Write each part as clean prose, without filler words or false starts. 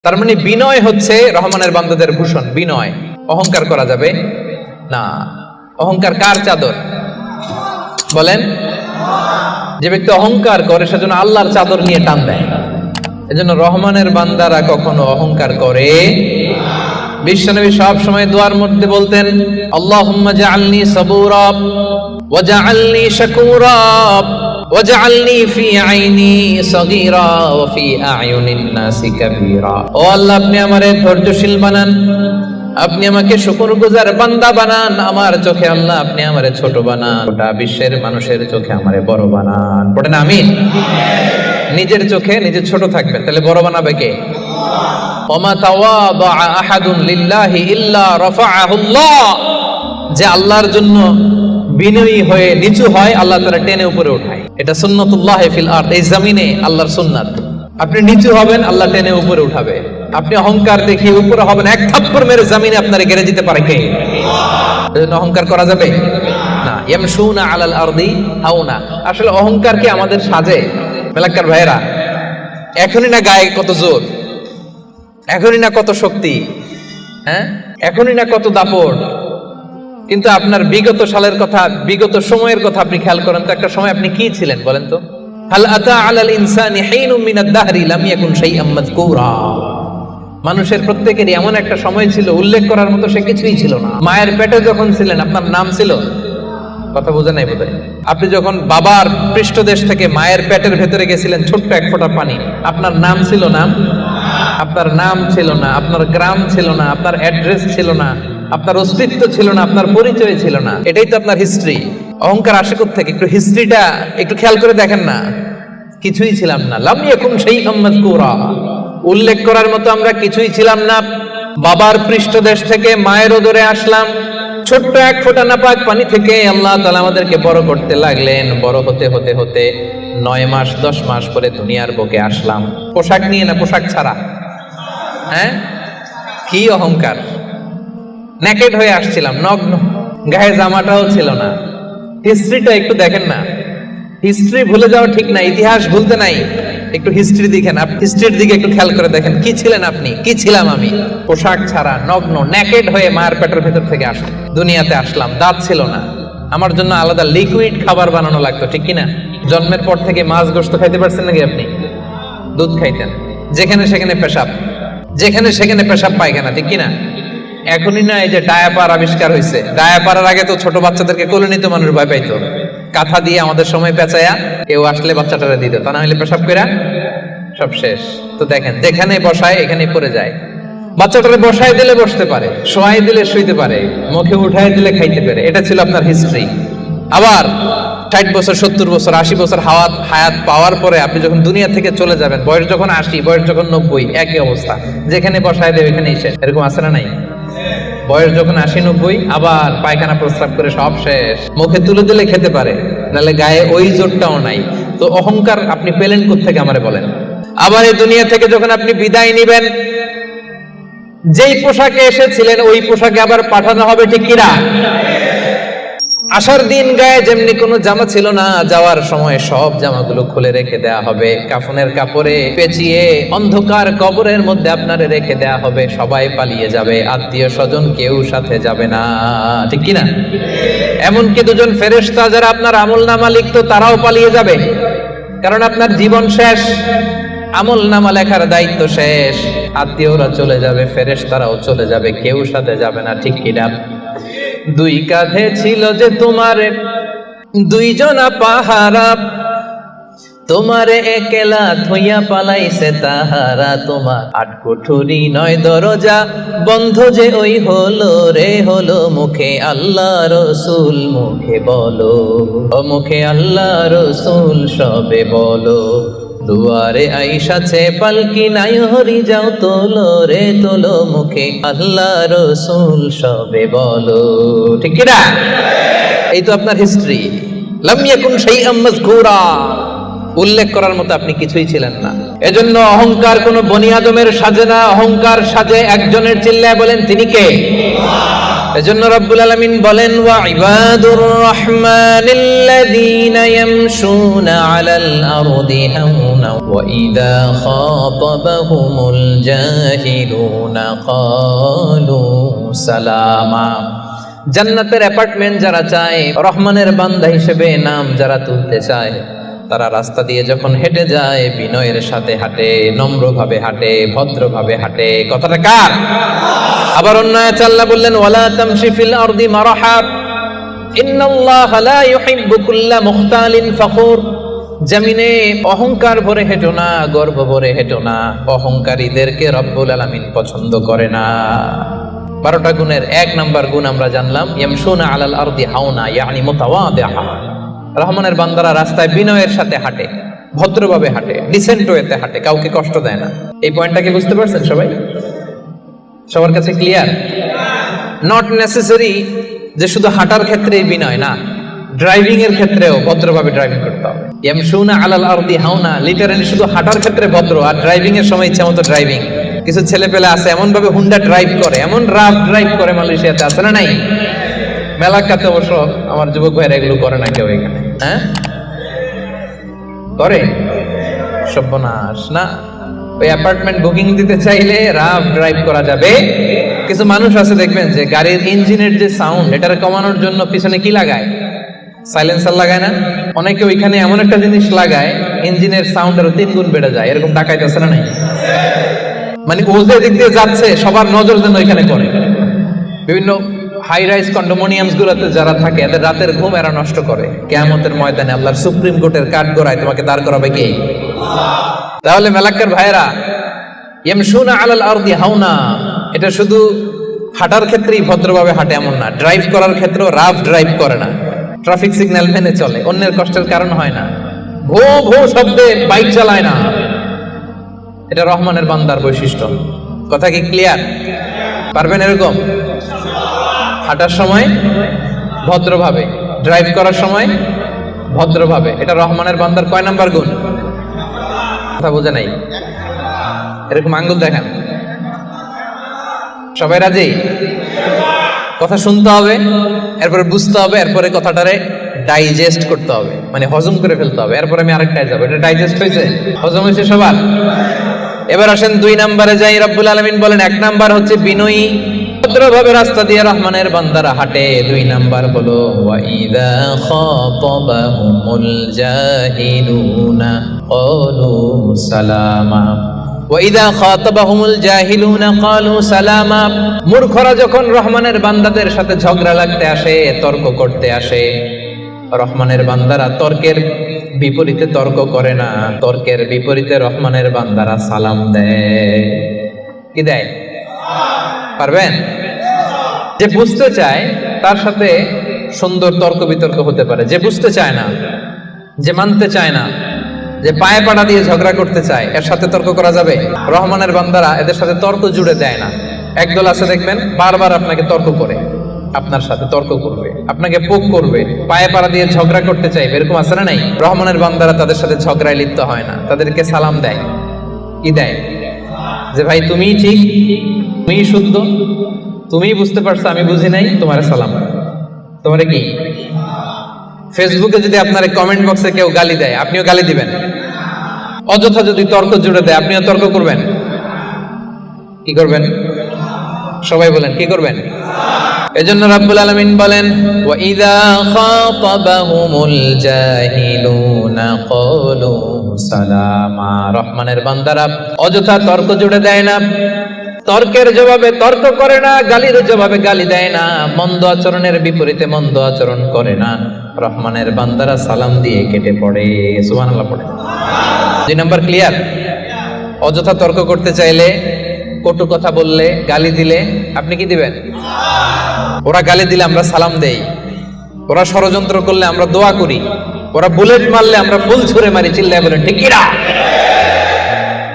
তার মানে বিনয় হচ্ছে রহমানের বান্দাদের ভূষণ। বিনয়, অহংকার করা যাবে না। অহংকার কার চাদর বলেন? যে ব্যক্তি অহংকার করে সেজন্য আল্লাহর চাদর নিয়ে টান দেয়। এজন্য রহমানের বান্দারা কখনো অহংকার করে। বিশ্বনবী সব সময় দোয়ার মধ্যে বলতেন, আল্লাহুম্মা জাআলনি সাবুরা ওয়া জাআলনি শাকুরা ওয়াজআলনি ফি আইনি সগীরা ওয়া ফি আয়ুনিন নাসি কাবীরা। ও আল্লাহ, আপনি আমারে ধৈর্যশীল বানান, আপনি আমাকে শুকরগুজার বান্দা বানান। আমার চোখে আল্লাহ আপনি আমারে ছোট বানান, গোটা বিশ্বের মানুষের চোখে আমারে বড় বানান। পড়েন আমিন। নিজের চোখে নিজে ছোট থাকবেন, তাহলে বড় বানাবে কে? ওমা তাওয়াদা আহাদুন লিল্লাহি ইল্লা রাফাআহুল্লাহ। যে আল্লাহর জন্য বিনয়ী হয়ে নিচু হয়, আল্লাহ তাআলা টেনে উপরে উঠায়। এটা সুন্নাতুল্লাহ ফিল আরদ, এই জমিনে আল্লাহর সুন্নাত। আপনি নিচু হবেন, আল্লাহ টেনে উপরে উঠাবে। আপনি অহংকার দেখিয়ে উপরে হবেন, এক থাপ্পড় মেরে জমিনে আপনারে গেড়ে দিতে পারে কে? এজন্য অহংকার করা যাবে না। ইয়ামশুনা আলাল আরদি হাওনা। আসলে অহংকার কি আমাদের সাজে? মেলাক্কার ভাইয়েরা, এখনই না গায়ে কত জোর, এখনই না কত শক্তি, হ্যাঁ, এখনই না কত দাপট, কিন্তু আপনার বিগত সালের কথা, বিগত সময়ের কথা আপনি খেয়াল করেন তো। একটা সময় আপনি কি ছিলেন বলেন তো? হাল আতা আলাল ইনসানি হিনুম মিনাদ দাহরি লাম ইয়াকুন শাইআম মাযকুরা। মানুষের প্রত্যেকেরই এমন একটা সময় ছিল, উল্লেখ করার মতো সে কিছুই ছিল না। মায়ের পেটে যখন ছিলেন আপনার নাম ছিল? কথা বোঝে নাই বোধহয়। আপনি যখন বাবার পৃষ্ঠদেশ থেকে মায়ের পেটের ভেতরে গেছিলেন, ছোট্ট এক ফোঁটা পানি, আপনার নাম ছিল? নাম, আপনার নাম ছিল না, আপনার গ্রাম ছিল না, আপনার অ্যাড্রেস ছিল না, আপনার অস্তিত্ব ছিল না, আপনার পরিচয় ছিল না। এটাই তো আপনার হিস্ট্রি। অহংকার আসে কোত্থেকে? একটু হিস্ট্রিটা একটু খেয়াল করে দেখেন না। কিছুই ছিলাম না। লাম ইয়াকুন শাইআম মাযকুরা। উল্লেখ করার মতো আমরা কিছুই ছিলাম না। বাবার পৃষ্ঠদেশ থেকে মায়ের উদরে আসলাম, ছোট্ট এক ফোঁটা নাপাক পানি থেকে আল্লাহ তাআলা আমাদেরকে বড় করতে লাগলেন। বড় হতে হতে হতে 9 মাস 10 মাস পরে দুনিয়ার বুকে আসলাম। পোশাক নিয়ে না, পোশাক ছাড়া। হ্যাঁ, কি অহংকার! নেকেড হয়ে আসছিলাম, নগ্ন, গায়ে জামাটাও ছিল না। হিস্ট্রিটা একটু দেখেন না। হিস্ট্রি ভুলে যাওয়া ঠিক না, ইতিহাস ভুলতে নাই। একটু হিস্ট্রি দেখেন, হিস্ট্রির দিকে একটু খেয়াল করে দেখেন। কি ছিলেন আপনি, কি ছিলাম আমি? পোশাক ছাড়া, নগ্ন, নেকেড হয়ে মায়ের পেটের ভেতর থেকে আসলাম, দুনিয়াতে আসলাম। দাঁত ছিল না, আমার জন্য আলাদা লিকুইড খাবার বানানো লাগতো, ঠিক কিনা? জন্মের পর থেকে মাছ গোশত খাইতে পারছেন নাকি আপনি? দুধ খাইতেন, যেখানে সেখানে পেশাব, যেখানে সেখানে পেশাব পায়খানা, ঠিক কিনা? এখনই না এই যে ডায়াপার আবিষ্কার হয়েছে। ডায়াপারের আগে তো ছোট বাচ্চাদেরকে কোলে নিতে মানুষ ভয় পাইতো। কাঁথা দিয়ে আমাদের সময় পেঁচায়া কেউ আসলে বাচ্চাটারে দিত, তা না হলে পেশাব কইরা সব শেষ। তো দেখেন, যেখানে বসায় এখানে পড়ে যায়। বাচ্চাটারে বসায় দিলে বসতে পারে, শোয়াই দিলে শুইতে পারে, মুখে উঠাই দিলে খাইতে পারে। এটা ছিল আপনার হিস্ট্রি। আবার 60 বছর 70 বছর 80 বছর হায়াত পাওয়ার পরে আপনি যখন দুনিয়া থেকে চলে যাবেন, বয়স যখন 80, বয়স যখন 90, একই অবস্থা। যেখানে বসায় দেবে এখানেই শেষ। এরকম আছে না নাই? বয়স যখন 80-90, আবার পায়খানা প্রস্রাব করে সব শেষ। মুখে তুলে দিলে খেতে পারে, নাহলে গায়ে ওই জোরটাও নাই। তো অহংকার আপনি পেলেন কোত্থেকে আমারে বলেন? আবার এই দুনিয়া থেকে যখন আপনি বিদায় নিবেন, যেই পোশাকে এসেছিলেন ওই পোশাকে আবার পাঠানো হবে, ঠিক কিনা? আসার দিন গায়ে যেমনি কোনো জামা ছিল না, যাওয়ার সময় সব জামাগুলো খুলে রেখে দেয়া হবে, কাফনের কাপড়ে পেঁচিয়ে অন্ধকার কবরের মধ্যে আপনারে রেখে দেয়া হবে। সবাই পালিয়ে যাবে, আত্মীয় স্বজন কেউ সাথে যাবে না, ঠিক কিনা? এমনকি দুজন ফেরেশতা যারা আপনার আমলনামা লিখতো তারাও পালিয়ে যাবে, কারণ আপনার জীবন শেষ, আমলনামা লেখার দায়িত্ব শেষ। আত্মীয়রা চলে যাবে, ফেরেশতারাও চলে যাবে, কেউ সাথে যাবে না, ঠিক কিনা? দুই কাঁধে ছিল যে তোমার দুইজনা পাহারা, তোমারে একলা থইয়া পালাইছে তাহারা। তোমার 8 কোঠরি 9 দরজা বন্ধ যে ওই হলো রে হলো। মুখে আল্লাহ রসুল মুখে বলো, ও মুখে আল্লাহ রসুল সবে বলো। দুয়ারে আইসাছে পালকি নাই হরি যাও তোলো রে তোলো। মুখে আল্লাহ রসুল সবে বলো, ঠিক কিনা? এই তো আপনার হিস্ট্রি। লাম ইয়াকুন শাইআম মাযকুরা। উল্লেখ করার মতো আপনি কিছুই ছিলেন না। এজন্য অহংকার কোনো বনি আদমের সাজে না, অহংকার সাজে একজনের। চিল্লায় বলেন তিনি কে? এজন্য রব্বুল আলামিন বলেন ওয়া ইবাদুর রহমানিল্লাযীনা ইয়ামশুনা আলাল আরদি হাওনা ওয়া ইযা খাতাবাহুমুল জাহিলুনা ক্বালু সালামা। জান্নাতের অ্যাপার্টমেন্ট যারা চায়, রহমানের বান্দা হিসেবে নাম যারা তুলতে চায়, তারা রাস্তা দিয়ে যখন হেঁটে যায় বিনয়ের সাথে হাঁটে, নম্রভাবে হাঁটে, ভদ্রভাবে হাঁটে। কথাটা কার? আবার অন্য আয়াতে আল্লাহ বললেন ওয়ালা তামশি ফিল আরদি মারহা ইন্নাল্লাহা লা ইউহিব্বু কুল্লা মুখতালিন ফখুর। জমিনে অহংকার ভরে হেঁটো না, গর্ব ভরে হেঁটো না, অহংকারীদেরকে রব্বুল আলামিন পছন্দ করে না। 12টা গুণের 1 নাম্বার গুণ আমরা জানলাম, ইয়ামশুনা আলাল আরদি হাওনা ইয়ানি মুতাওয়াদিআ। রহমানের বান্দারা রাস্তায় বিনয়ের সাথে হাঁটে, ভদ্রভাবে হাঁটে, ডিসেন্ট ওয়েতে হাঁটে, কাউকে কষ্ট দেয় না। এই পয়েন্টটাকে বুঝতে পারছেন সবাই? সবার কাছে ক্লিয়ার? নট নেসেসারি যে শুধু হাঁটার ক্ষেত্রেই বিনয়, না, ড্রাইভিং এর ক্ষেত্রেও ভদ্রভাবে ড্রাইভিং করতে হবে। ইয়ামশুনা আলাল আরদি হাওনা লিটারালি শুধু হাঁটার ক্ষেত্রে ভদ্র, আর ড্রাইভিং এর সময় ইচ্ছা মতো ড্রাইভিং। কিছু ছেলে পেলে আছে এমন ভাবে হুন্ডা ড্রাইভ করে, এমন রাফ ড্রাইভ করে, মালয়েশিয়াতে আছে না নাই? মেলাকাতে অবশ্য আমার যুবক ভাইরা এগুলো করে না কেউ এখানে, হ্যাঁ করে? সর্বনাশ না। ওই অ্যাপার্টমেন্ট বুকিং দিতে চাইলে রাফ ড্রাইভ করা যাবে। কিছু মানুষ আছে দেখবেন যে গাড়ির ইঞ্জিনের যে সাউন্ড, এটারে কমানোর জন্য পিছনে কি লাগায়? সাইলেন্সার লাগায় না? অনেকে ওইখানে এমন একটা জিনিস লাগায় ইঞ্জিনের সাউন্ড আরো 3 গুণ বেড়ে যায়। এরকম ডাকাইতেছে না নাই? মানে ও যে দিক দিয়ে যাচ্ছে সবার নজর যেন ওইখানে করে। বিভিন্ন হাই রাইজ কন্ডোমিনিয়ামস গুলোতে যারা থাকে এদের রাতের ঘুম এরা নষ্ট করে। কিয়ামতের ময়দানে আল্লাহর সুপ্রিম কোর্টের কাঠগড়ায় তোমাকে দাঁড় করাবে কে? তাহলে মেলাক্কার ভাইরা, ইয়ামশুনা আলাল আরদি হাওনা এটা শুধু হাঁটার ক্ষেত্রেই ভদ্রভাবে হাঁটে এমন না, ড্রাইভ করার ক্ষেত্রেও রাফ ড্রাইভ করে না, ট্রাফিক সিগন্যাল মেনে চলে, অন্যের কষ্টের কারণ হয় না, ভো ভো শব্দে বাইক চালায় না। এটা রহমানের বান্দার বৈশিষ্ট্য। কথা কি ক্লিয়ার? পারবেন এরকম হাঁটার সময় ভদ্রভাবে, ড্রাইভ করার সময় ভদ্রভাবে? এটা রহমানের বান্দার কয় নাম্বার গুণ? কথা বোঝে নাই? এরকম আঙ্গুল দেখান। সবাই রাজি? কথা শুনতে হবে, এরপরে বুঝতে হবে, এরপরে কথাটারে ডাইজেস্ট করতে হবে, মানে হজম করে ফেলতে হবে। এরপরে আমি আরেকটায় যাবো। এটা ডাইজেস্ট হয়েছে, হজম হয়েছে সবার? এবার আসেন 2 নম্বরে যাই। রব্বুল আলামিন বলেন 1 নাম্বার হচ্ছে বিনয়ী, ভদ্রভাবে রাস্তা দিয়ে রহমানের বান্দারা হাঁটে। 2 নাম্বার হলো ওয়া ইযা খাতাবাহুমুল জাহিলুনা ক্বালু সালামা। ওয়া ইযা খাতাবাহুমুল জাহিলুনা ক্বালু সালামা। মূর্খরা যখন রহমানের বান্দাদের সাথে ঝগড়া লাগতে আসে, তর্ক করতে আসে, রহমানের বান্দারা তর্কের বিপরীতে তর্ক করে না, তর্কের বিপরীতে রহমানের বান্দারা সালাম দেয়। কি দেয়? পারবেন? যে বুঝতে চায় তার সাথে সুন্দর তর্ক বিতর্ক হতে পারে। যে বুঝতে চায় না, যে মানতে চায় না, যে পায়ে পাড়া দিয়ে ঝগড়া করতে চায়, এর সাথে তর্ক করা যাবে? রহমানের বান্দারা এদের সাথে তর্ক জুড়ে দেয় না। একদল আছে দেখবেন বারবার আপনাকে তর্ক করে, আপনার সাথে তর্ক করবে, আপনাকে পোক করবে, পায়ে পাড়া দিয়ে ঝগড়া করতে চাইবে। এরকম আছে না নাই? রহমানের বান্দারা তাদের সাথে ঝগড়ায় লিপ্ত হয় না, তাদেরকে সালাম দেয়। কি দেয়? যে ভাই তুমিই ঠিক, তুমিই শুদ্ধ, তুমিই বুঝতে পারছো, আমি বুঝি নাই, তোমার সালাম। তোমারে কি ফেসবুকে যদি আপনার কমেন্ট বক্সে কেউ গালি দেয়, আপনিও গালি দিবেন? অযথা যদি তর্ক জুড়ে দেয়, আপনিও তর্ক করবেন? কি করবেন? সবাই বলেন কি করবেন? এজন্য রাব্বুল আলামিন বলেন ওয়া ইযা খাতাবাহুমুল জাহিলুনা ক্বালু সালামা। রহমানের বান্দারা অযথা তর্ক জুড়ে দেয় না, তর্কের জবাবে তর্ক করে না, গালির জবাবে গালি দেয় না, মন্দ আচরণের বিপরীতে মন্দ আচরণ করে না। রহমানের বান্দারা সালাম দিয়ে কেটে পড়ে। সুবহানাল্লাহ পড়ে। 2 নাম্বার ক্লিয়ার? অযথা তর্ক করতে চাইলে, কটু কথা বললে, গালি দিলে আপনি কি দিবেন? ওরা গালি দিলে আমরা সালাম দেই, ওরা ষড়যন্ত্র করলে আমরা দোয়া করি, ওরা বুলেট মারলে আমরা ফুল ছুঁড়ে মারি, চিল্লায় বলেন ঠিক কি না?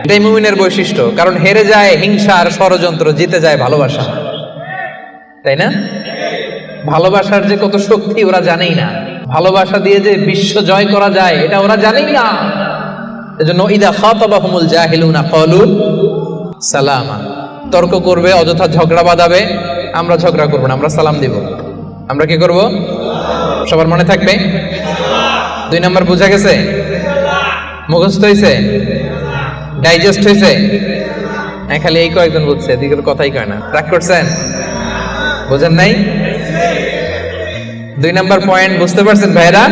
এটাই মুমিনের বৈশিষ্ট্য। কারণ হেরে যায় হিংসা আর ষড়যন্ত্র, জিতে যায় ভালোবাসা। তাই না? ভালোবাসার যে কত শক্তি ওরা জানেই না, ভালোবাসা দিয়ে যে বিশ্ব জয় করা যায় এটা ওরা জানেই না। এজন্য ইদা খাতাবাহুমুল জাহিলুনা ক্বালু সালামা। তর্ক করবে, অযথা ঝগড়া বাঁধাবে, আমরা ঝগড়া করবো না, আমরা সালাম দিব। আমরা কি করব? সবার মনে থাকবে? 2 নাম্বার বুঝা গেছে? মুখস্থ হয়েছে? ডাইজেস্ট হয়েছে? খালি এই কয়েকজন বুঝছে, এদিকের কথাই কয় না। রাগ করছেন? বুঝেন নাই? 2 নাম্বার পয়েন্ট বুঝতে পারছেন ভাইরা?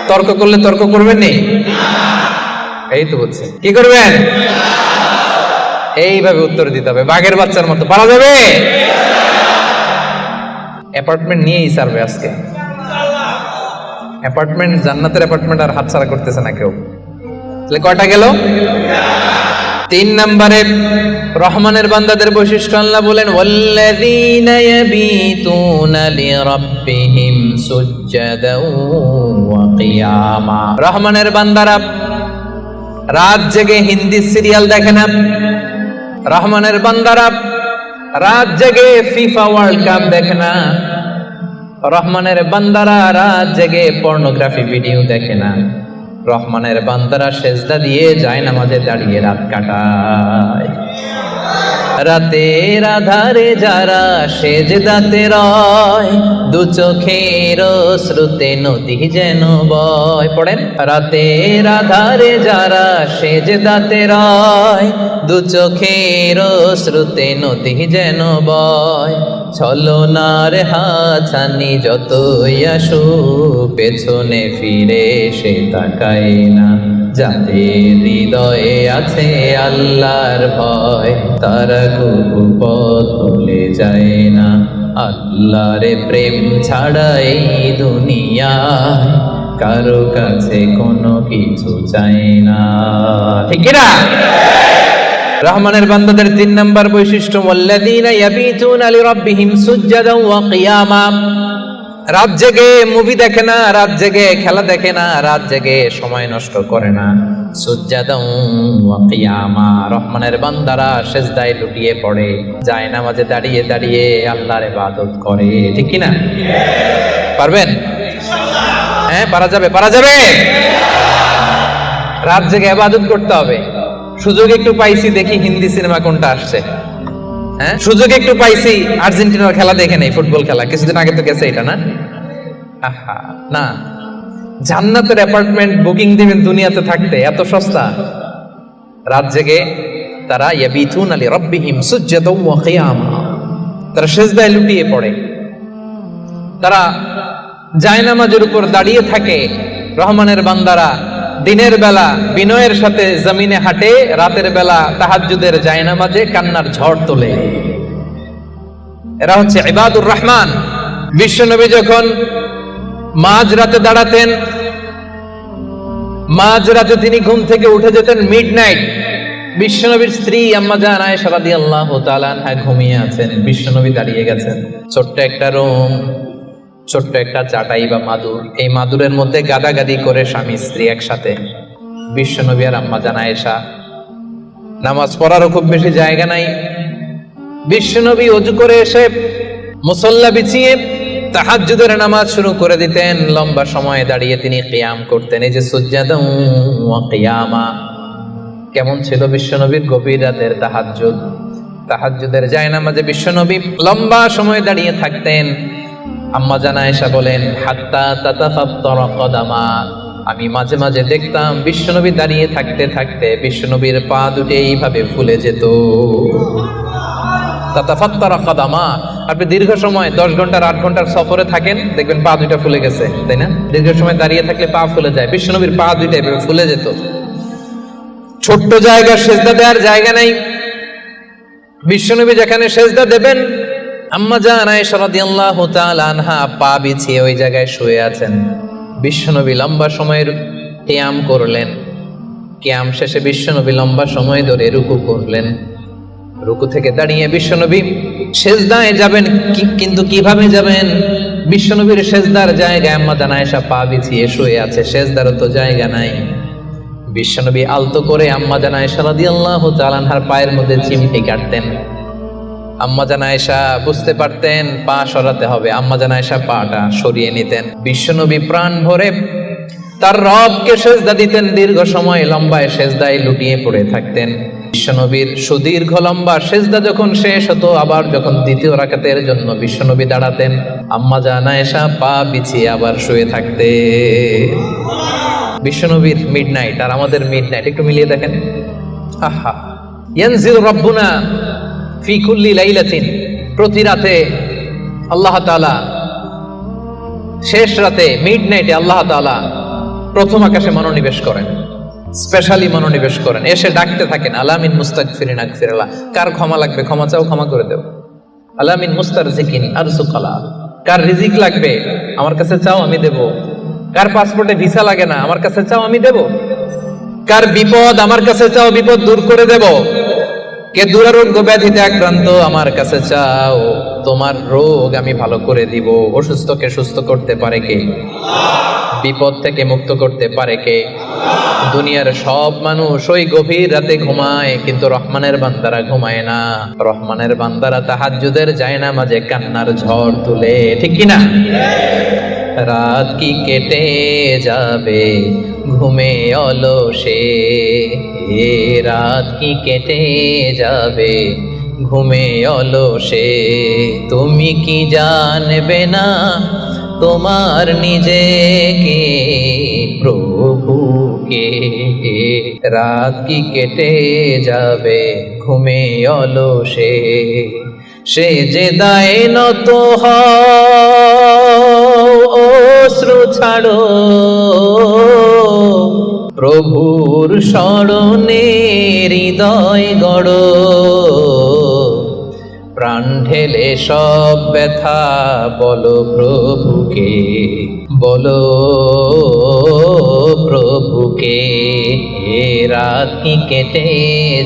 তর্ক করলে তর্ক করবেন নি? এই তো বুঝছে। কি করবেন? এইভাবে উত্তর দিতে হবে, বাঘের বাচ্চার মতো। পারা যাবে? অ্যাপার্টমেন্ট নিয়েই সারবে আজকে। অ্যাপার্টমেন্ট, জান্নাতের অ্যাপার্টমেন্ট আর হাতছাড়া করতেছে না কেউ। তাহলে কয়টা গেল? 3 নম্বরে রহমানের বান্দাদের বৈশিষ্ট্য আল্লাহ বলেন, ওয়াল্লাযীনা ইয়াবিতুনা লিরাব্বিহিম সুজদাও ওয়া কিয়ামা। রহমানের বান্দারা রাত জেগে হিন্দি সিরিয়াল দেখে না। রহমানের বান্দারা রাত জেগে ফিফা ওয়ার্ল্ড কাপ দেখে না। রহমানের বান্দারা রাত জেগে পর্নোগ্রাফি ভিডিও দেখে না। রহমানের বান্দারা সেজদা দিয়ে যায় নামাজে দাঁড়িয়ে রাত কাটায়। রাতের আধারে যারা সেজদাতে রয়, 2 চোখের শ্রুতে নদী যেন বয়। পড়েন, রাতের আধারে যারা সেজদাতে রয়, 2 চোখের শ্রুতে নদী যেন বয়। ছলনার হাতছানি যতই আসুক, পেছনে ফিরে সে তাকায় না। যাদের হৃদয়ে আছে আল্লাহর ভয়, তারা কবু পথ ভুলে যায় না। আল্লাহর প্রেম ছাড়া এই দুনিয়ায় কারো কাছে কোনো কিছু চাই না। ঠিক না? রহমানের বান্দাদের 3 নাম্বার বৈশিষ্ট্য, ওয়াল্লাযীনা ইয়াবিতুনা লিরাব্বিহিম সুজদাও ওয়া কিয়ামা। রাত জেগে মুভি দেখে না, রাত জেগে খেলা দেখে না, রাত জেগে সময় নষ্ট করে না। সুজদাও ওয়া কিয়ামা। রহমানের বান্দারা সিজদায় লুটিয়ে পড়ে, যায় নামাজে দাঁড়িয়ে দাঁড়িয়ে আল্লাহর ইবাদত করে। ঠিক কি না? পারবেন? হ্যাঁ, পারা যাবে? পারা যাবে? রাত জেগে ইবাদত করতে হবে। সুযোগ একটু পাইছি, দেখি হিন্দি সিনেমা কোনটা আসছে। হ্যাঁ, সুযোগ একটু পাইছি, আর্জেন্টিনার খেলা দেখে নেই, ফুটবল খেলা কিছুদিন আগে তো গেছে, এটা না? আহা, না। জান্নাতের অ্যাপার্টমেন্ট বুকিং দিবেন দুনিয়াতে থাকতে, এত সস্তা। রাত জেগে তারা ইয়াবিতুনা লিরাব্বিহিম সুজদাও ওয়া কিয়ামা, তারা সিজদায় লুটিয়ে পড়ে, তারা জায়নামাজের উপর দাঁড়িয়ে থাকে। রহমানের বান্দারা দিনের বেলা বিনয়ের সাথে জমিনে হাঁটে, রাতের বেলা তাহাজ্জুদের জায়নামাজে কান্নার ঝড় তোলে। এরা হচ্ছে ইবাদুর রহমান। বিশ্বনবী যখন মাঝরাতে দাঁড়াতেন, মাঝরাতে তিনি ঘুম থেকে উঠে যেতেন মিডনাইট। বিশ্বনবীর স্ত্রী আম্মা জান আয়েশা রাদিয়াল্লাহু তাআলা আনহা ঘুমিয়ে আছেন, বিশ্বনবী দাঁড়িয়ে গেছেন। ছোট্ট একটা রুম, ছোট্ট একটা চাটাই বা মাদুর, এই মাদুরের মধ্যে গাদাগাদি করে স্বামী স্ত্রী একসাথে। বিশ্বনবী আর আম্মা জান আয়েশা। নামাজ পড়ারও খুব বেশি জায়গা নাই। বিশ্বনবী ওযু করে এসে মুসল্লা বিছিয়ে তাহাজ্জুদের নামাজ শুরু করে দিতেন। লম্বা সময় দাঁড়িয়ে তিনি কিয়াম করতেন। এই যে সুজদাও ওয়া কিয়ামা, কেমন ছিল বিশ্বনবীর গভীর রাতের তাহাজ্জুদ। তাহাজ্জুদের জায়নামাজে বিশ্বনবী লম্বা সময় দাঁড়িয়ে থাকতেন। আম্মা জান আয়েশা বলেন, হাত্তা তাতাফাত্তারা কদামা, আমি মাঝে মাঝে দেখতাম বিশ্বনবী দাঁড়িয়ে থাকতে থাকতে বিশ্বনবীর পা দুটো এইভাবে ফুলে যেত। তাতাফাত্তারা কদামা, আপনি দীর্ঘ সময় 10 ঘন্টার 8 ঘন্টার সফরে থাকেন, দেখবেন পা দুটো ফুলে গেছে, তাই না? দীর্ঘ সময় দাঁড়িয়ে থাকলে পা ফুলে যায়। বিশ্বনবীর পা দুটো এভাবে ফুলে যেত। ছোট্ট জায়গা, সেজদা দেওয়ার জায়গা নাই। বিশ্বনবী যেখানে সেজদা দেবেন, আম্মা জান আয়েশা রাদিয়াল্লাহু তাআলা আনহা পা বিছিয়ে ওই জায়গায় শুয়ে আছেন। বিশ্বনবী লম্বা সময়ের কিয়াম করলেন। কিয়াম শেষে বিশ্বনবী লম্বা সময় ধরে রুকু করলেন। রুকু থেকে দাঁড়িয়ে বিশ্বনবী সেজদায় যাবেন, কিন্তু কিভাবে যাবেন? বিশ্বনবীর সেজদার জায়গায় আম্মা জান আয়েশা পা বিছিয়ে শুয়ে আছে, সেজদারও তো জায়গা নাই। বিশ্বনবী আলতো করে আম্মা জান আয়েশা রাদিয়াল্লাহু তাআলা আনহার পায়ের মধ্যে চিমটি কাটতেন। আম্মা জান আয়েশা বুঝতে পারতেন পা সরাতে হবে, আম্মা জান আয়েশা পাটা সরিয়ে নিতেন। বিশ্বনবী প্রাণ ভরে তার রবকে সেজদা দিতেন। দীর্ঘ সময় লম্বায় সেজদায় লুটিয়ে পড়ে থাকতেন। বিশ্বনবীর সুদীর্ঘ লম্বা সেজদা যখন শেষ হতো, আবার যখন দ্বিতীয় রাকাতের জন্য বিশ্বনবী দাঁড়াতেন, আম্মা জান আয়েশা পা বিছিয়ে আবার শুয়ে থাকতে। বিশ্বনবীর মিডনাইট আর আমাদের মিডনাইট একটু মিলিয়ে দেখেন। আহা, ইয়ানজিলু রাব্বুনা ফি কুল্লি লাইলাতিন, প্রতি রাতে আল্লাহ তাআলা, শেষ রাতে মিডনাইটে আল্লাহ তাআলা প্রথম আকাশে মনোনিবেশ করেন, স্পেশালি মনোনিবেশ করেন, এসে ডাকতে থাকেন, আলামিন মুস্তাগফিরিন আগফিরাল্লাহ, কার ক্ষমা লাগবে ক্ষমা চাও, ক্ষমা করে দেব। আলামিন মুস্তারজিকিন আরজুকালা, কার রিজিক লাগবে আমার কাছে চাও আমি দেব। কার পাসপোর্টে ভিসা লাগে না আমার কাছে চাও আমি দেব। কার বিপদ আমার কাছে চাও, বিপদ দূর করে দেব। কে দুরারোগ্য ব্যাধিতে আক্রান্ত আমার কাছে চাও, তোমার রোগ আমি ভালো করে দিব। অসুস্থকে সুস্থ করতে পারে কে? বিপদ থেকে মুক্ত করতে পারে কে? দুনিয়ার সব মানুষ ওই গভীর রাতে ঘুমায়, কিন্তু রহমানের বান্দারা ঘুমায় না। রহমানের বান্দারা তাহাজ্জুদের জায়নামাজে কান্নার ঝড় তুলে, ঠিক কিনা? রাত কি কেটে যাবে ঘুমে অলসে, এ রাত কি কেটে যাবে ঘুমে অলসে, তুমি কি জানবে না তোমার নিজেকে প্রভুকে। রাত কি কেটে যাবে ঘুমে অলসে, সে যে দায় নত অশ্রু ছাড়ো, প্রভুর স্মরণে হৃদয় গড়ো, প্রাণ ঢেলে সব ব্যথা বলো প্রভুকে, বলো প্রভুকে। এ রাত কি কেটে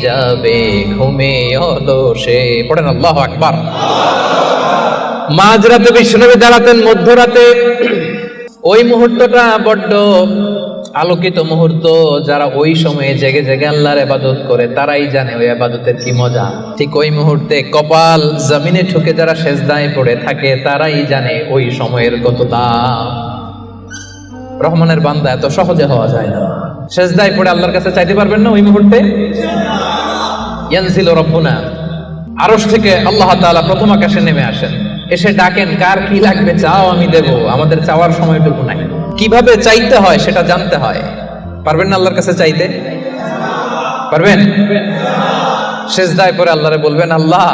যাবে ঘুমে অলসে। পড়েন আল্লাহু আকবার। মাঝরাতে বিশ্বনবী দাঁড়াতেন, মধ্যরাতে। ওই মুহূর্তটা বড্ড আলোকিত মুহূর্ত। যারা ওই সময়ে জেগে জেগে আল্লাহর ইবাদত করে তারাই জানে ওই ইবাদতের কি মজা। ঠিক ওই মুহূর্তে কপাল জমিনে ঠুকে যারা সেজদায় পড়ে থাকে তারাই জানে ওই সময়ের কত দাম। রহমানের বান্দা এত সহজে হওয়া যায় না। সেজদায় পড়ে আল্লাহর কাছে চাইতে পারবেন না ওই মুহূর্তে? ইয়ানজিলু রাব্বুনা, আরশ থেকে আল্লাহ তাআলা প্রথম আকাশে নেমে আসেন, এসে ডাকেন, কার কি লাগবে চাও আমি দেব। আমাদের চাওয়ার সময়টুকু নাই, কিভাবে চাইতে হয় সেটা জানতে হয়। পারবেন না আল্লাহর কাছে চাইতে? পারবেন? সেজদায় পড়ে আল্লাহরে বলবেন, আল্লাহ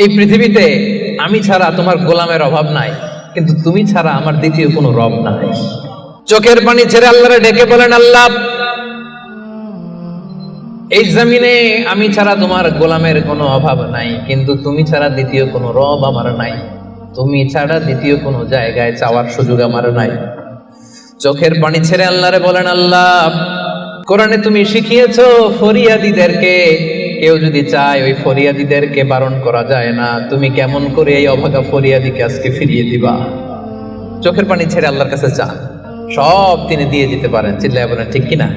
এই পৃথিবীতে আমি ছাড়া তোমার গোলামের অভাব নাই, কিন্তু তুমি ছাড়া আমার দ্বিতীয় কোনো রব নাই। চোখের পানি ছেড়ে আল্লাহরে ডেকে বলেন, আল্লাহ এই জমিনে আমি ছাড়া তোমার গোলামের কোনো অভাব নাই, কিন্তু তুমি ছাড়া দ্বিতীয় কোনো রব আমার নাই। তুমি ছাড়া দ্বিতীয় কোনো জায়গায় চাওয়ার সুযোগ আমার নাই। চোখের পানি ছেড়ে আল্লাহরে বলেন, আল্লাহ কোরআনে তুমি শিখিয়েছো ফরিয়াদীদেরকে কেউ যদি চায় ওই ফরিয়াদীদেরকে বারণ করা যায় না, তুমি কেমন করে এই অভাগা ফরিয়াদীকে আজকে ফিরিয়ে দিবা। চোখের পানি ছেড়ে আল্লাহর কাছে চান, সব তিনি দিয়ে দিতে পারেন। চিল্লায় বলেন ঠিক কিনা?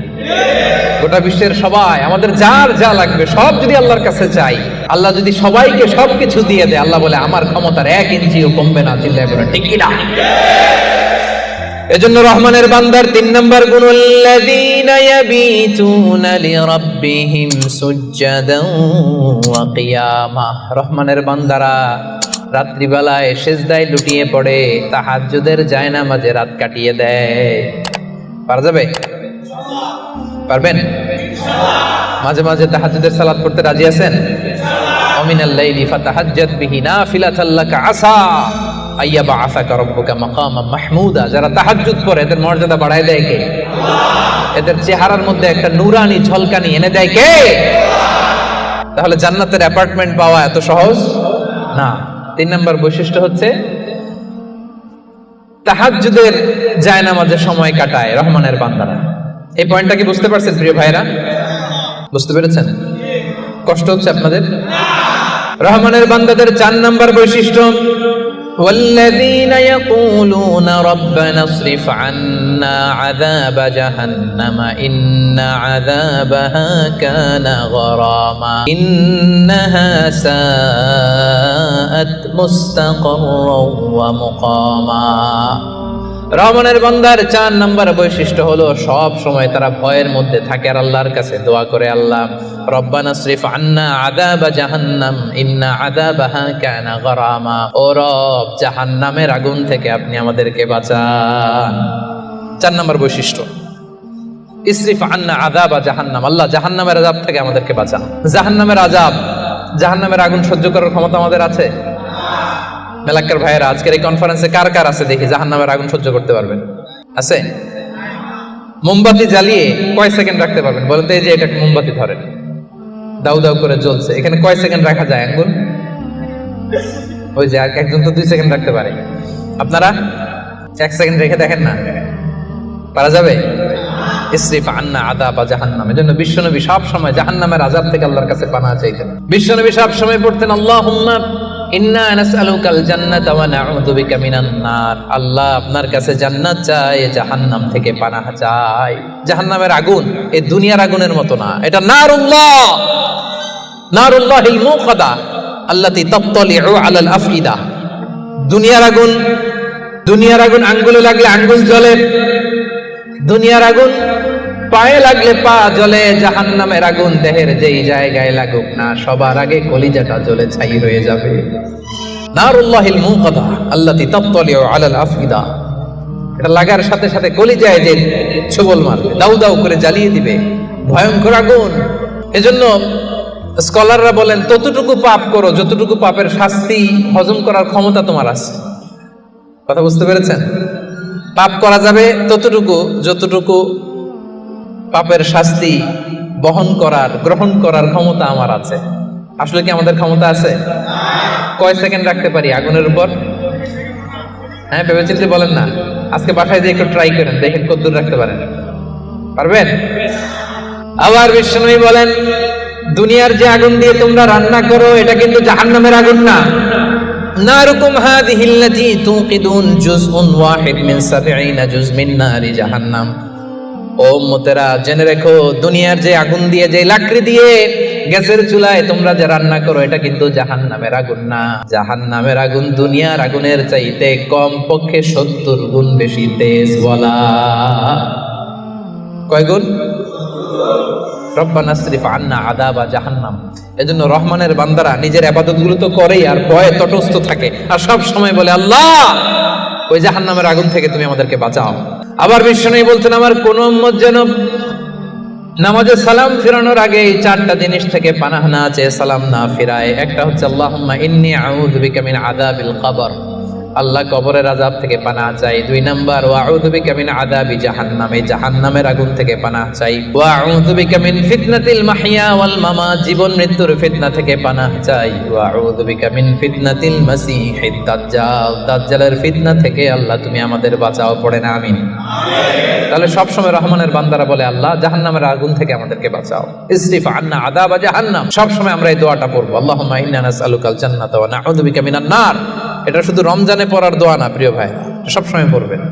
গোটা বিশ্বের সবাই, আমাদের যার যা লাগবে সব যদি আল্লাহর কাছে চাই, আল্লাহ যদি সবাইকে সবকিছু দিয়ে দেয়, আল্লাহ বলে আমার ক্ষমতার 1 ইঞ্চিও কমবে না। চিল্লায় বলেন ঠিক কিনা? এজন্য রহমানের বান্দার 3 নম্বর গুণ, আল্লাযীনা ইয়াবিতুনা লিরাব্বিহিম সুজদান ওয়া কিয়ামা। রহমানের বান্দারা রাত্রিবেলায় সেজদায় লুটিয়ে পড়ে, তাহাজ্জুদের জায়নামাজে রাত কাটিয়ে দেয়। পারা যাবে? পারবেন? মাঝে মাঝে তাহাজ্জুদের সালাত পড়তে রাজি আছেন? ওমিনাল লাইলি ফাতাহাজ্জাদ বিহি নাফিলাতাল লাকা আসা আইয়াবা আসাকা রাব্বুকা মাকামাম মাহমুদা। যারা তাহাজ্জুদ পড়ে এদের মর্যাদা বাড়ায় দেয় কে? এদের চেহারার মধ্যে একটা নূরানি ঝলকানি এনে দেয় কে? তাহলে জান্নাতের অ্যাপার্টমেন্ট পাওয়া এত সহজ না। 3 নম্বর বৈশিষ্ট্য হচ্ছে তাহাজ্জুদের জায়নামাজে সময় কাটায় রহমানের বান্দারা। এই পয়েন্টটা কি বুঝতে পারছেন প্রিয় ভাইরা? বুঝতে পেরেছেন? কষ্ট হচ্ছে আপনাদের? রহমানের বান্দাদের 4 নম্বর বৈশিষ্ট্য, والذين يقولون ربنا اصرف عنا عذاب جهنم إن عذابها كان غراما إنها ساءت مستقرا ومقاما। রহমানের বান্দার 4 নাম্বার বৈশিষ্ট্য হলো সব সময় তারা ভয়ের মধ্যে থাকে আর আল্লাহর কাছে দোয়া করে, আল্লাহ রব্বানা সরিফ আন্না আযাবা জাহান্নাম ইন্না আযাবাহা কানা গরামা, ও রব জাহান্নামের আগুন থেকে আপনি আমাদেরকে বাঁচান। 4 নাম্বার বৈশিষ্ট্য, ইসরিফ আন্না আযাবা জাহান্নাম, আল্লাহ জাহান্নামের আযাব থেকে আমাদেরকে বাঁচান। জাহান্নামের আযাব, জাহান্নামের আগুন সহ্য করার ক্ষমতা আমাদের আছে? মেলাক্কার ভাইয়েরা, আজকের এই কনফারেন্সে কার কার আছে দেখি জাহান্নামের আগুন সহ্য করতে পারবেন? আছে? মোমবাতি জ্বালিয়ে কয় সেকেন্ড রাখতে পারবেন বলেন তো? এই যে এটা মোমবাতি ধরেন, দাউ দাউ করে জ্বলছে, এখানে কয় সেকেন্ড রাখা যায় আঙ্গুল? ওই যে একজন তো 2 সেকেন্ড রাখতে পারে, আপনারা 1 সেকেন্ড রেখে দেখেন না, পারা যাবে? ইসরিফ আন্না আযাবা জাহান্নাম। এজন্য বিশ্বনবী সব সময় জাহান্নামের আযাব থেকে আল্লাহর কাছে পানাহ চাইতেন। বিশ্বনবী সব সময় পড়তেন আল্লাহুম্মা ইন্না নাসআলুকাল জান্নাতা ওয়া নাউযু বিকা মিনান নার, আল্লাহ আপনার কাছে জান্নাত চাই, জাহান্নাম থেকে পানাহ চাই। জাহান্নামের আগুন এই দুনিয়ার আগুনের মতো না, এটা নারুল্লাহ, নারুল্লাহিল মুকাদা আল্লাতী তাত্তালিউ আলাল আফইদা। দুনিয়ার আগুন, দুনিয়ার আগুন আঙ্গুলে লাগলে আঙ্গুল জ্বলে, দুনিয়ার আগুন পায়ে লাগলে পা জ্বলে। জাহান্নামের আগুন দেহের যেই জায়গায় লাগুক না, সবার আগে কলিজাটা জ্বলে ছাই হয়ে যাবে। নারুল্লাহিল মুকাদা আল্লাতী তাত্তালিউ আলাল আফইদা, এটা লাগার সাথে সাথে কলিজায় যে ছোবল মারবে, দাউ দাউ করে জ্বালিয়ে দিবে, ভয়ঙ্কর আগুন। এজন্য স্কলাররা বলেন ততটুকু পাপ করো যতটুকু পাপের শাস্তি হজম করার ক্ষমতা তোমার আছে। কথা বুঝতে পেরেছেন? পাপ করা যাবে ততটুকু যতটুকু পাপের শাস্তি বহন করার, গ্রহণ করার ক্ষমতা আমার আছে। আসলে কি আমাদের ক্ষমতা আছে? কয় সেকেন্ড রাখতে পারি আগুনের উপর? হ্যাঁ, ভেবে চিন্তে বলেন না। আজকে বাসায় যে একটু ট্রাই করেন, দেখেন কতদূর রাখতে পারেন। পারবেন? আবার বিশ্বনবী বলেন দুনিয়ার যে আগুন দিয়ে তোমরা রান্না করো এটা কিন্তু জাহান্নামের আগুন না। নারুকুম হাযিহিল্লাতী তুকিদুন জুজউন ওয়াহিদ মিন 70 জুজ মিন নারি জাহান্নাম। ও উম্মতেরা জেনে রেখো, দুনিয়ার যে আগুন দিয়ে, যে লাকড়ি দিয়ে গ্যাসের চুলায় তোমরা যে রান্না করো এটা কিন্তু জাহান্নামের আগুন না। জাহান্নামের আগুন দুনিয়ার আগুনের চাইতে কম পক্ষে 70 গুণ বেশি তেজ। বলা কয় গুণ? রব্বানা সরিফ আন্না আযাবা জাহান্নাম। এজন্য রহমানের বান্দারা নিজের ইবাদতগুলো তো করেই আর ভয়ে তটস্থ থাকে আর সব সময় বলে আল্লাহ ওই জাহান্নামের আগুন থেকে তুমি আমাদেরকে বাঁচাও। আবার বিশ্বনবী বলছেন আমার কোন উম্মত যেন নামাজে সালাম ফিরানোর আগে এই 4টা জিনিস থেকে পানাহ না চেয়ে সালাম না ফিরায়। একটা হচ্ছে আল্লাহুম্মা ইন্নী আউযু বিকা মিন আযাবিল কবর, আল্লাহ কবরের আযাব থেকে পানাহ চাই। 2 নাম্বার ওয়া আউযু বিকা মিন আযাবি জাহান্নাম, এই জাহান্নামের আগুন থেকে পানাহ চাই। ওয়া আউযু বিকা মিন ফিতনাতিল মাহইয়া ওয়াল মামাত, জীবন মৃত্যুর ফিতনা থেকে পানাহ চাই। ওয়া আউযু বিকা মিন ফিতনাতিল মাসীহিদ দাজ্জাল, দাজ্জালের ফিতনা থেকে আল্লাহ তুমি আমাদের বাঁচাও। পড়েন আমিন। তাহলে সব সময় রহমানের বান্দারা বলে আল্লাহ জাহান্নামের আগুন থেকে আমাদেরকে বাঁচাও। ইসরিফ আন্না আযাবা জাহান্নাম। সব সময় আমরা এই দোয়াটা পড়বো, আল্লাহুম্মা ইন্না নাসআলুকাল জান্নাতা ওয়া নাউযু বিকা মিনান নার। এটা শুধু রমজানে পড়ার দোয়া না প্রিয় ভাই, সব সময় পড়বেন।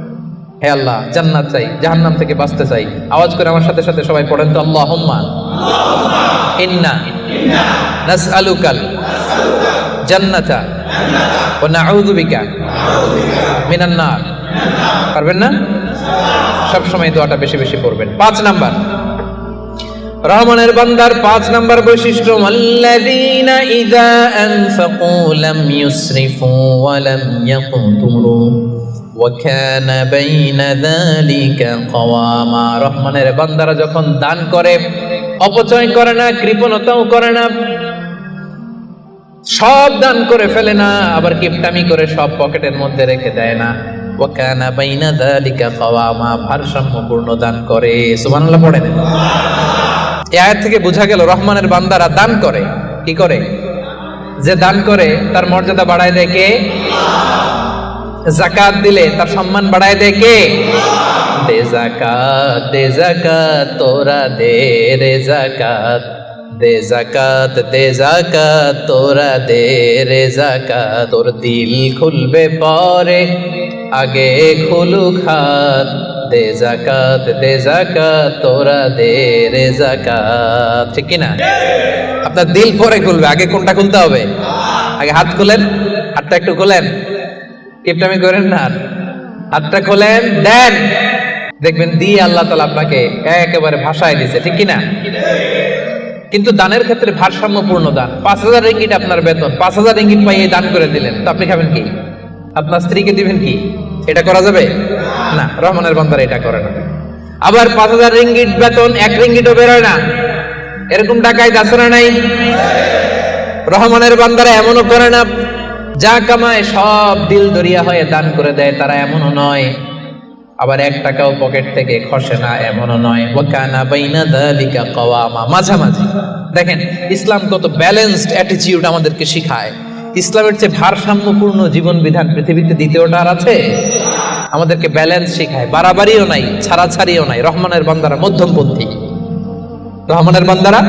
হে আল্লাহ জান্নাত চাই, জাহান্নাম থেকে বাঁচতে চাই। আওয়াজ করে আমার সাথে সাথে সবাই পড়েন তো, আল্লাহুম্মা ইন্না নাসআলুকাল জান্নাতা ওয়া নাউযু বিকা মিনান নার। পারবেন না? সব সময় দোয়াটা বেশি বেশি পড়বেন। 5 নাম্বার রহমানের বান্দার 5 নাম্বার বৈশিষ্ট্য, আল্লাযীনা ইযা আনফাকু লাম ইউসরিফু ওয়া লাম ইয়াকতুরু ওয়া কানা বাইনা যালিকা কাওয়ামা। রহমানের বান্দারা যখন দান করে অপচয় করে না, কৃপণতাও করে না, সব দান করে ফেলে না, আবার কিপটামি করে সব পকেটের মধ্যে রেখে দেয় না। ওয়া কানা বাইনা যালিকা কাওয়ামা, ভারসাম্যপূর্ণ দান করে। সুবহানাল্লাহ পড়েন। এই আয়াত থেকে বোঝা গেল রহমানের বান্দারা দান করে। কি করে? যে দান করে তার মর্যাদা বাড়ায় দেয় কে? যাকাত দিলে তার সম্মান বাড়ায় দেয় কে? দে যাকাত, দে যাকাত তোরা দে রে যাকাত, দে যাকাত, দে যাকাত তোরা দে রে যাকাত। তোর দিল খুলবে পরে, আগে খুলুক হাত। দে যাকাত, দে যাকাত তোরা দে রে যাকাত। ঠিক কি না? আপনার দিল পরে খুলবে, আগে কোনটা খুলতে হবে? আগে হাত খুলেন, হাতটা একটু খুলেন, কিপটামি করেন না। হাতটা খোলেন, দেন, দেখবেন দিয়ে আল্লাহ তাআলা আপনাকে একেবারে ভাষায় দিছে, ঠিক কিনা? কিন্তু দানের ক্ষেত্রে ভারসাম্যপূর্ণ দান। 5,000 রিঙ্গিট আপনার বেতন, 5,000 রিঙ্গিট পাইয়ে দান করে দিলেন, তো আপনি খাবেন কি? আপনার স্ত্রীকে দিবেন কি? এটা করা যাবে না। রহমানের বান্দারা এটা করে না। আবার 5,000 রিঙ্গিট বেতন, 1 রিঙ্গিটও বেরোয় না, এরকম টাকায় আছে না নাই? রহমানের বান্দারা এমনও করে না, যা কামায় সব দিল দরিয়া হয়ে দান করে দেয়, তারা এমনও নয়। আবার 1 টাকাও পকেট থেকে খসে না, এমনও নয়। ওয়াকানা বাইনা যালিকা কাওয়ামা, মাঝামাঝি। দেখেন ইসলাম কত ব্যালেন্সড অ্যাটিটিউড আমাদেরকে শিখায়। ইসলামের চেয়ে ভারসাম্যপূর্ণ জীবন বিধান পৃথিবীতে দ্বিতীয়টা আর আছে? আমাদেরকে ব্যালেন্স শিখায়, বাড়াবাড়িও নাই, ছাড়াছাড়িও নাই। রহমানের বান্দারা মধ্যমপন্থী। রহমানের বান্দারা,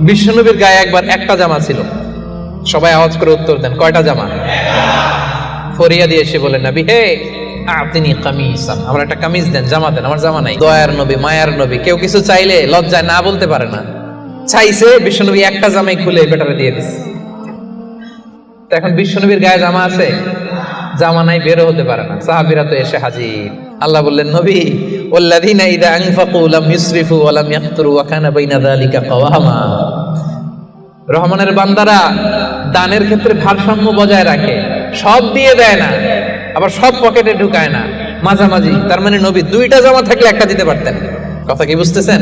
বিশ্বনবীর গায়ে একবার একটা জামা ছিল। সবাই আওয়াজ করে উত্তর দেন, কয়টা জামা? ফরিয়া দিয়ে এসে বলেন, নবী হে আতিনি কামিসান, আমার একটা কামিজ দেন, জামা দেন, আমার জামা নাই। দয়ার নবী, মায়ার নবী, কেউ কিছু চাইলে লজ্জায় না বলতে পারে না। চাইছে, বিশ্বনবী একটা জামাই খুলে বেটারে দিয়ে দিচ্ছে। তো এখন বিশ্বনবীর গায়ে জামা আছে, জামা নাই, বেরো হতে পারে না। সাহাবীরা তো এসে হাজির। আল্লাহ বললেন, নবী ওয়াল্লাযীনা ইযা আনফাকু লাম ইসরিফু ওয়া লাম ইয়াকতুরু ওয়া কানা বাইনা যালিকা কাওয়ামা। রহমানের বান্দারা দানের ক্ষেত্রে ভারসাম্য বজায় রাখে, সব দিয়ে দেয় না, আবার সব পকেটে ঢুকায় না, মাঝামাঝি। তার মানে নবী 2টা জামা থাকলে একটা দিতে পারতেন। কথা কি বুঝতেছেন?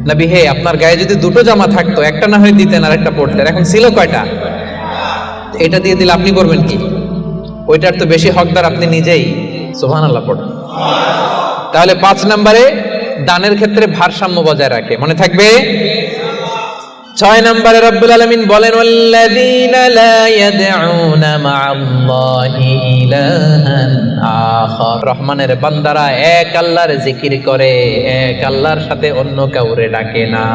নবী হে, আপনার গায়ে যদি 2টো জামা থাকতো, একটা না হয় দিতেন আর একটা পরতেন। এখন ছিল কয়টা? এটা দিয়ে দিলে আপনি করবেন কি? ওইটার তো বেশি হকদার আপনি নিজেই। সুবহানাল্লাহ পড়ুন। তাহলে 5 নম্বরে দানের ক্ষেত্রে ভারসাম্য বজায় রাখে, মনে থাকবে। 6 নম্বরে রব্বুল আলামিন বলেন, ওয়াল্লাযীনা লা ইয়াদউনা মা'আল্লাহি ইলাহান আখার। রহমানের বান্দারা এক আল্লাহর জিকির করে, এক আল্লাহর সাথে অন্য কাউরে ডাকে না।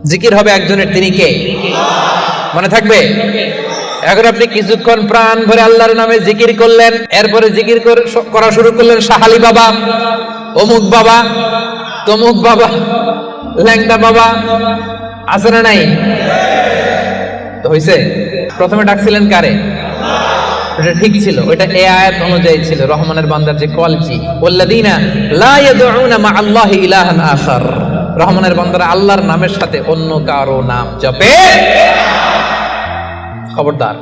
জিকির হবে একজনের, তিনি কে? মনে থাকবে। এখন আপনি কিছুক্ষণ প্রাণ ভরে আল্লাহর নামে জিকির করলেন, এরপরে জিকির করা শুরু করলেন শাহালি বাবা, অমুক বাবা, তমুক বাবা, ল্যাংদা বাবা, আছে না নাই? তো হইছে? প্রথমে ডাকছিলেন কারে? এটা ঠিক ছিল, ওইটা এই আয়াত অনুযায়ী ছিল। রহমানের বান্দার যে কোয়ালিটি, ওয়াল্লাযীনা লা ইয়াদউনা মা'আল্লাহি ইলাহান আখার। রহমানের বান্দারা আল্লাহর নামের সাথে অন্য কারো নাম জপে। খবরদার,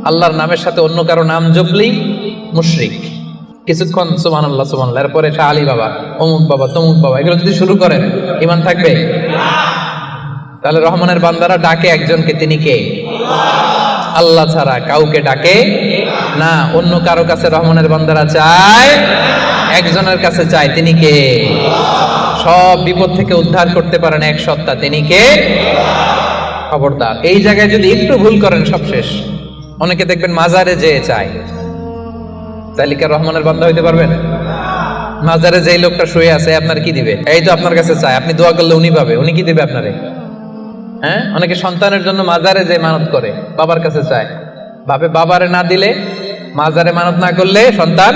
আল্লাহর নামের সাথে অন্য কারো নাম জপলেই মুশরিক। কিছুক্ষণ সুবহানাল্লাহ সুবহানাল্লাহ, এরপরে শাহ আলী বাবা, অমুক বাবা, তমুক বাবা, এগুলো যদি শুরু করেন, ঈমান থাকবে? তাহলে রহমানের বান্দারা ডাকে একজনকে, তিনি কে? আল্লাহ ছাড়া কাউকে ডাকে না। অন্য কারো কাছে রহমানের বান্দারা চায়, একজনের কাছে চায়, তিনি কে? সব বিপদ থেকে উদ্ধার করতে পারেন এক সত্তা, তিনি কে? খবরদার, এই জায়গায় যদি একটু ভুল করেন সব শেষ। অনেকে দেখবেন মাজারে যেয়ে চায়, তাহলে কি রহমানের বান্দা হইতে পারবেন? মাজারে যেই লোকটা শুয়ে আছে, আপনার কি দিবে? এই তো আপনার কাছে চায়, আপনি দোয়া করলে উনি পাবে, উনি কি দিবে আপনারে? হ্যাঁ, অনেকে সন্তানের জন্য মাজারে যে মানত করে, বাবার কাছে চায়, ভাবে বাবারে না দিলে, মাজারে মানত না করলে সন্তান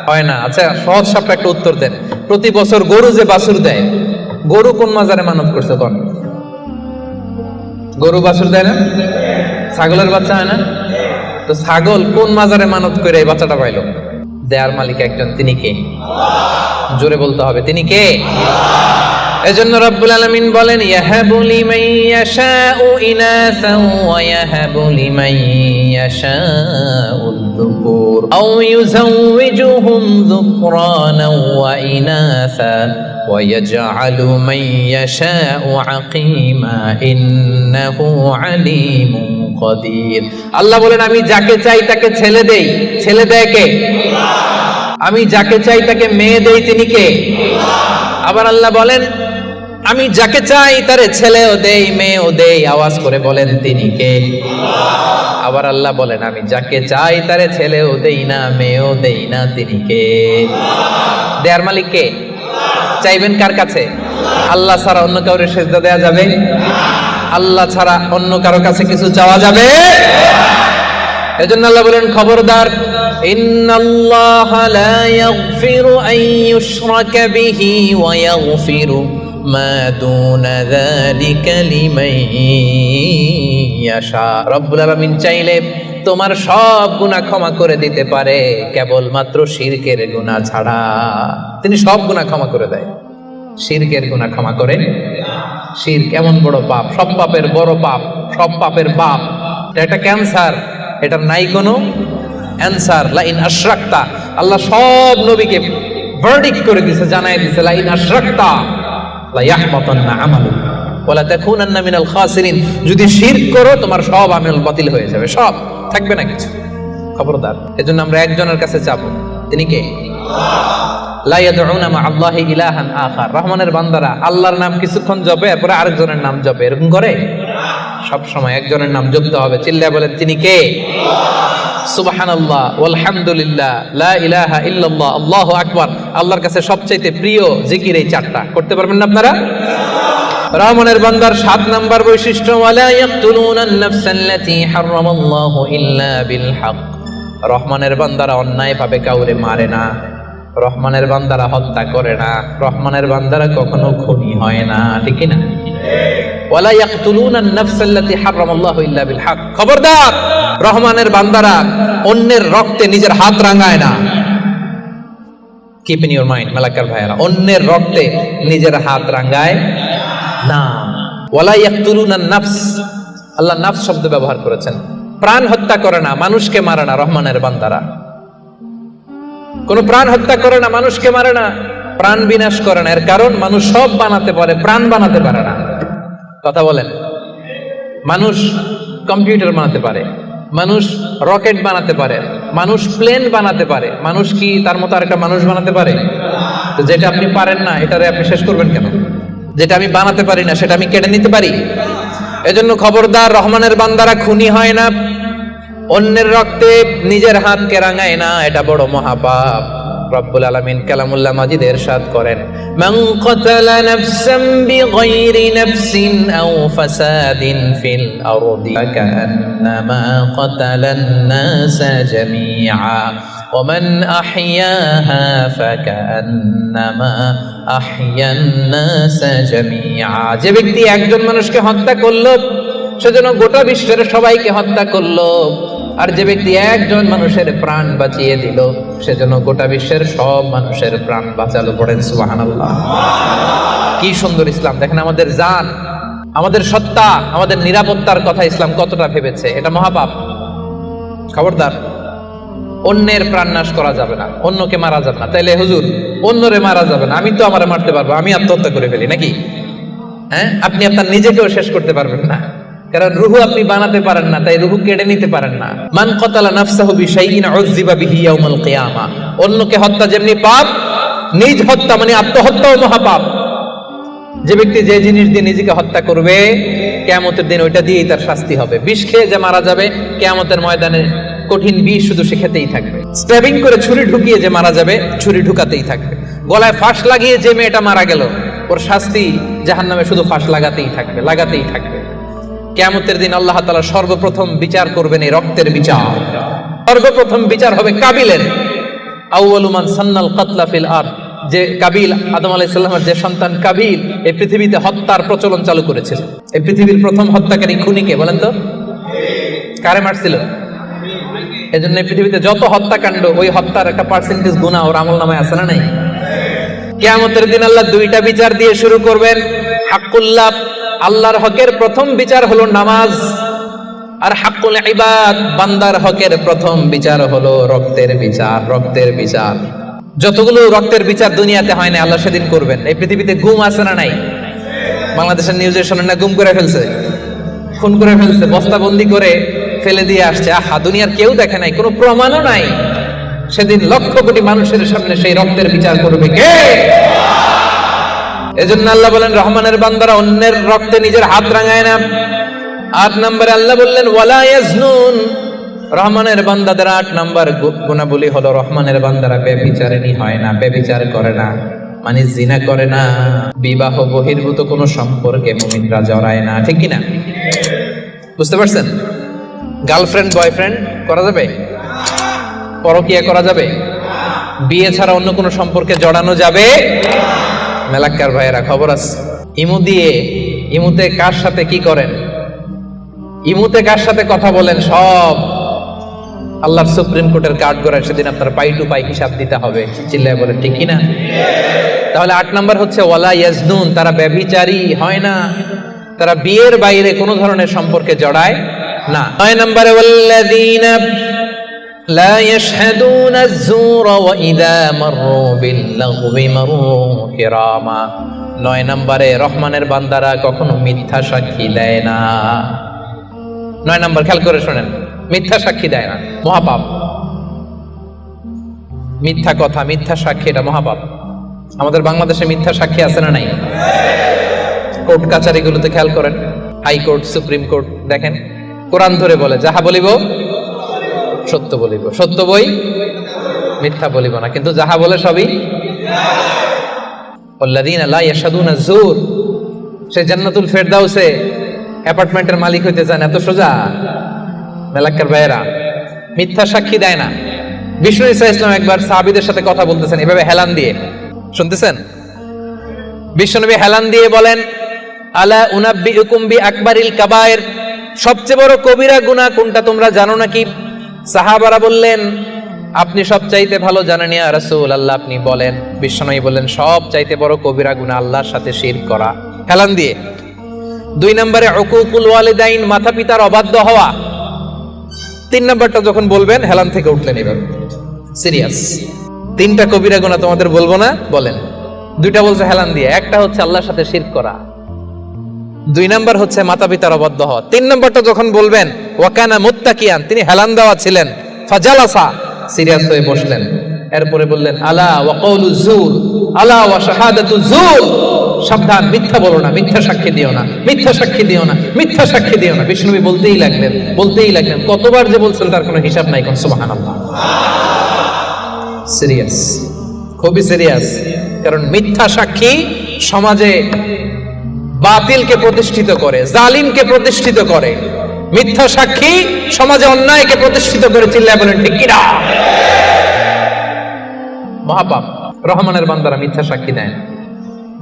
হয় না। আচ্ছা, সহজ সাপটা একটা উত্তর দেন। প্রতি বছর গরু যে বাছুর দেয়, গরু কোন মাজারে মানত করছে? কোন গরু বাছুর দেয় না? ছাগলের বাচ্চা হয় না? তো ছাগল কোন মাজারে মানত করে এই বাচ্চাটা পাইল? দেয়ার মালিক একজন, তিনি কে? জোরে বলতে হবে, তিনি কে? এজন্য রব্বুল আলামিন বলেন, ইয়াহাবু লিমান ইয়াশাউ ইনাসান ওয়া ইয়াহাবু লিমান ইয়াশাউ যুকুর আও ইউযাওয়িজুহুম যুকরানান ওয়া ইনাসা ওয়া ইয়াজআলু মান ইয়াশাউ আকীমা ইন্নাহু আলীমুন কাদির। আল্লাহ বলেন, আমি যাকে চাই তাকে ছেলে দেই। ছেলে দেয় কে? আমি যাকে চাই তাকে মেয়ে দেই, তিনি কে? আবার আল্লাহ বলেন, আমি যাকে চাই তারে ছেলেও দেই, মেয়েও দেই। আওয়াজ করে বলেন, তিনি কে? আবার আল্লাহ বলেন, আমি যাকে চাই তারে ছেলেও দেই না, মেয়েও দেই না, তিনি কে? দেয়ার মালিক কে? চাইবেন কার কাছে? আল্লাহ ছাড়া অন্য কাউরে সেজদা দেয়া যাবে? আল্লাহ ছাড়া অন্য কারো কাছে কিছু চাওয়া যাবে? এজন্য আল্লাহ বলেন, খবরদার, ইন্নাল্লাহা লা ইয়াগফিরু আন ইউশরাকা বিহি ওয়া ইয়াগফিরু মা দুনা যালিকা লিমান ইয়াশা। রব্বুল আলামিন চাইলে তোমার সব গুনাহ ক্ষমা করে দিতে পারে, কেবলমাত্র শিরকের গুনাহ ছাড়া। তিনি সব গুনাহ ক্ষমা করে দেয়, শিরকের গুনাহ ক্ষমা করে। শিরক এমন বড় পাপ, সব পাপের বড় পাপ, সব পাপের বাপ। এটা একটা ক্যান্সার, এটার নাই কোনো অ্যান্সার। লাইন আশরাকতা, আল্লাহ সব নবীকে ভার্ডিক্ট করে দিয়েছে, জানাই দিয়েছে, লাইন আশরাকতা লা ইয়াহবাতান্না আমালুক ওয়া লা তাকুনান্না মিনাল খাসিরিন। যদি শিরক করো তোমার সব আমল বাতিল হয়ে যাবে, সব থাকবে না কিছু, খবরদার। এজন্য আমরা একজনের কাছে যাব, তিনি কে? লা ইয়াদউনা মা আল্লাহি ইলাহান আখার। রহমানের বান্দারা আল্লাহর নাম কিছুক্ষণ জপে, এরপরে আরেকজনের নাম জপে, এরকম করে? সব সময় একজনের নাম জপতে হবে। চিল্লায় বলেন, তিনি কে? সুবহানাল্লাহ ওয়ালহামদুলিল্লাহ লা ইলাহা ইল্লাল্লাহ আল্লাহু আকবার। আল্লাহর কাছে সবচাইতে প্রিয় জিকির এই চারটা। করতে পারবেন না আপনারা? রহমানের বান্দার 7 নাম্বার বৈশিষ্ট্য, ওয়ালা ইয়াকতুলুনান নাফসাল্লাতী হারামাল্লাহু ইল্লা বিল হক। রহমানের বান্দারা অন্যায় ভাবে কাউরে মারে না, রহমানের বান্দারা হত্যা করে না, রহমানের বান্দারা কখনো খুনি হয় না, ঠিক কি না? ওয়ালা ইয়াকতুলুনান নাফসাল্লাতী হারামাল্লাহু ইল্লা বিল হক। খবরদার, রহমানের বান্দারা অন্যের রক্তে নিজের হাত রাঙায় না। Keep in your mind Malakar ভাইরা, অন্যের রক্তে নিজের হাত রাঙায় না। ওয়ালা ইয়াকতুলুনান নাফস, আল্লাহ নাফস শব্দ ব্যবহার করেছেন। প্রাণ হত্যা করে না, মানুষকে মারে না রহমানের বান্দারা। কোন প্রাণ হত্যা করে না, মানুষকে মারে না, প্রাণ বিনাশ করে না। এর কারণ মানুষ সব বানাতে পারে, প্রাণ বানাতে পারে না। কথা বলেন, মানুষ কম্পিউটার বানাতে পারে, মানুষ রকেট বানাতে পারে, মানুষ প্লেন বানাতে পারে। মানুষ কি তার মতো আরেকটা মানুষ বানাতে পারে? তো যেটা আপনি পারেন না, এটারে আপনি শেষ করবেন কেন? যেটা আমি বানাতে পারি না, সেটা আমি কেড়ে নিতে পারি? এজন্য খবরদার, রহমানের বান্দারা খুনি হয় না, অন্যের রক্তে নিজের হাতকে রাঙায় না, এটা বড় মহাপাপ। রব্বুল আলামিন কালামুল্লাহ মাজিদে ইরশাদ করেন, মান কাতালা নাফসান বিগাইরি নাফসিন আও ফাসাদিন ফিল আরদি কান্নামা কাতালান নাসা জামিআ ওয়া মান আহইয়াহা ফাকান্নামা আহইয়ান নাসা জামিআ। যে ব্যক্তি একজন মানুষকে হত্যা করলো, সেজন্য গোটা বিশ্বের সবাইকে হত্যা করলো। আর যে ব্যক্তি একজন মানুষের প্রাণ বাঁচিয়ে দিল, সেজন্য গোটা বিশ্বের সব মানুষের প্রাণ বাঁচালো। পড়েন সুবহানাল্লাহ। কি সুন্দর ইসলাম! দেখেন, আমাদের জান, আমাদের সত্তা, আমাদের নিরাপত্তার কথা ইসলাম কতটা ভেবেছে। এটা মহাপাপ। খবরদার, অন্যের প্রাণ নাশ করা যাবে না, অন্যকে মারা যাবে না। তাইলে হুজুর, অন্যরে মারা যাবে না, আমি তো আমারে মারতে পারবো, আমি আত্মহত্যা করে ফেলি নাকি? হ্যাঁ, আপনি আপনার নিজেকেও শেষ করতে পারবেন না, কারণ রুহু আপনি বানাতে পারেন না, তাই রুহু কেড়ে নিতে পারেন না। মান কাতালা নাফসাহু বিশাইইন উযযিবা বিহি ইয়াউমাল কিয়ামা। অন্যকে হত্যা যেমনি পাপ, নিজ হত্যা মানে আত্মহত্যাও মহাপাপ। যে ব্যক্তি যে জিনিস দিয়ে নিজেকে হত্যা করবে, কিয়ামতের দিন ওইটা দিয়েই তার শাস্তি হবে। বিষ খেয়ে যে মারা যাবে, কিয়ামতের ময়দানে কঠিন বিষ শুধু সে খেতেই থাকবে। স্ট্যাবিং করে ছুরি ঢুকিয়ে যে মারা যাবে, ছুরি ঢুকাতেই থাকবে। গলায় ফাঁস লাগিয়ে যে মেয়েটা মারা গেল, ওর শাস্তি জাহান্নামে শুধু ফাঁস লাগাতেই থাকবে, লাগাতেই থাকবে। কিয়ামতের দিন আল্লাহ তাআলা সর্বপ্রথম বিচার করবেন এই রক্তের বিচার। সর্বপ্রথম বিচার হবে কাবিলের। আউয়ালু মান সান্নাল কাতলা ফিল আরদ। যে কাবিল, আদম আলাইহিস সালামের যে সন্তান কাবিল, এই পৃথিবীতে হত্যার প্রচলন চালু করেছিল। এই পৃথিবীর প্রথম হত্যাকারী খুনিকে বলেন তো? কারে মারছিল? এজন্য এই পৃথিবীতে যত হত্যাকাণ্ড, ওই হত্যার একটা পার্সেন্টেজ গুনাহ ওর আমলনামায় আছে না নাই? কিয়ামতের দিন আল্লাহ দুইটা বিচার দিয়ে শুরু করবেন। হাক্কুল্লাহ, আল্লাহর হকের প্রথম বিচার হলো নামাজ, আর হাক্কুল ইবাদ, বান্দার হকের প্রথম বিচার হলো রক্তের বিচার। রক্তের বিচার, যতগুলো রক্তের বিচার দুনিয়াতে হয় না, আল্লাহ সেদিন করবেন। এই পৃথিবীতে গুম আছে না নাই? বাংলাদেশের নিউজে শোনেন না, গুম করে ফেলছে, খুন করে ফেলছে, বস্তাবন্দি করে ফেলে দিয়ে আসছে। আহা, দুনিয়ার কেউ দেখে নাই, কোনো প্রমাণও নাই। সেদিন লক্ষ কোটি মানুষের সামনে সেই রক্তের বিচার করবে কে? এজন্য আল্লাহ বলেন, রহমানের বান্দারা অন্যের রক্তে নিজের হাত রাঙায় না। 8 নম্বরে আল্লাহ বললেন, ওয়ালা ইয়াজনুন। রহমানের বান্দাদের 8 নম্বর গুণাবলী হলো, রহমানের বান্দারা ব্যভিচারিণী হয় না, ব্যভিচার করে না, মানে জিনা করে না, বিবাহ বহির্ভূত কোনো সম্পর্কে মুমিনরা জড়ায় না। ঠিক কিনা? বুঝতে পারছেন? গার্লফ্রেন্ড বয়ফ্রেন্ড করা যাবে? পরকীয়া করা যাবে? বিয়ে ছাড়া অন্য কোনো সম্পর্কে জড়ানো যাবে? মেলাক্কার ভাইয়েরা, খবর আছে। ইমুতে কার সাথে কি করেন, ইমুতে কার সাথে কথা বলেন, সব আল্লাহর সুপ্রিম কোর্টের কাঠ গড়ায় সেদিন আপনার পাই টু পাই হিসাব দিতে হবে। চিল্লায় বলে ঠিক কিনা? তাহলে 8 নাম্বার হচ্ছে ওয়ালা ইয়াজনুন, তারা ব্যভিচারী হয় না, তারা বিয়ের বাইরে কোনো ধরনের সম্পর্কে জড়ায় না। 9 নম্বরে ওয়াল্লাযীনা লা ইয়াশহাদুনা আয-যুরা ওয়া ইযা মাররু বিল-লাগবি মাররু কিরামা। 9 নম্বরে রহমানের বান্দারা কখনো মিথ্যা সাক্ষী দেয় না। 9 নম্বর খেয়াল করে শুনেন, মিথ্যা সাক্ষী দেয় না, মহাপাপ। মিথ্যা কথা, মিথ্যা সাক্ষী, এটা মহাপাপ। আমাদের বাংলাদেশে মিথ্যা সাক্ষী আছে না নাই? কোর্ট কাচারিগুলোতে খেয়াল করেন, হাইকোর্ট, সুপ্রিম কোর্ট, দেখেন কোরআন ধরে বলে যাহা বলিব সত্য বলিব, সত্য বই মিথ্যা বলিব না, কিন্তু যাহা বলে সবই। ওয়াল্লাযীনা লা ইয়াশহাদুনা আয-যুর, সে জান্নাতুল ফেরদাউসে অ্যাপার্টমেন্টের মালিক হইতে চান, এত সোজা? মেলাক্কার ভাইয়েরা, মিথ্যা সাক্ষী দেয় না। বিষ্ণু ঈসা ইসলাম একবার সাহাবীদের সাথে কথা বলতেছেন এভাবে হেলান দিয়ে, শুনতেছেন? বিশ্বনবী হেলান দিয়ে বলেন, আলা উনাব্বিউকুম বিআকবারিল কাবায়ের, সবচেয়ে বড় কবিরা গুনাহ কোনটা তোমরা জানো নাকি? সাহাবারা বললেন, আপনি সবচাইতে ভালো জানেন ইয়া রাসূলুল্লাহ, আপনি বলেন। বিশ্বনবী বললেন, সবচাইতে বড় কবিরা গুনাহ আল্লাহর সাথে শিরক করা, হেলান দিয়ে। 2 নম্বরে উকুকুল ওয়ালিদাইন, মাতা পিতার অবাধ্য হওয়া। 3 নম্বরটা যখন বলবেন হেলান থেকে উঠলেন, এভাবে সিরিয়াস। 3টা কবিরা গুনাহ তোমাদের বলবো না, বলেন। 2টা বলছে হেলান দিয়ে, একটা হচ্ছে আল্লাহর সাথে শিরক করা, 2 নাম্বার হচ্ছে মাতা পিতার অবাধ্য হওয়া। 3 নাম্বারটা যখন বলবেন, ওয়াকানা মুত্তাকিয়ান, তিনি হেলান দেওয়া ছিলেন, ফাজালাসা, সিরিয়াস হয়ে বসলেন। এরপরে বললেন, আলা ওয়া কওলু যুর, আলা ওয়া শাহাদাতু যুর, সাবধান, মিথ্যা বলো না, মিথ্যা সাক্ষী দিও না, মিথ্যা সাক্ষী দিও না, মিথ্যা সাক্ষী দিও না। বিষ্ণুনবী বলতেই লাগলেন, বলতেই লাগলেন, কতবার যে বলছেন তার কোনো হিসাব নাই। কোন সুবহানাল্লাহ। সিরিয়াস, খুবই সিরিয়াস। কারণ মিথ্যা সাক্ষী সমাজে বাতিলকে প্রতিষ্ঠিত করে, জালিমকে প্রতিষ্ঠিত করে। মিথ্যা সাক্ষী সমাজে অন্যায়কে প্রতিষ্ঠিত করে। চিল্লায় বলেন ঠিক কিনা? মহাপাপ। রহমানের বান্দারা মিথ্যা সাক্ষী দেন।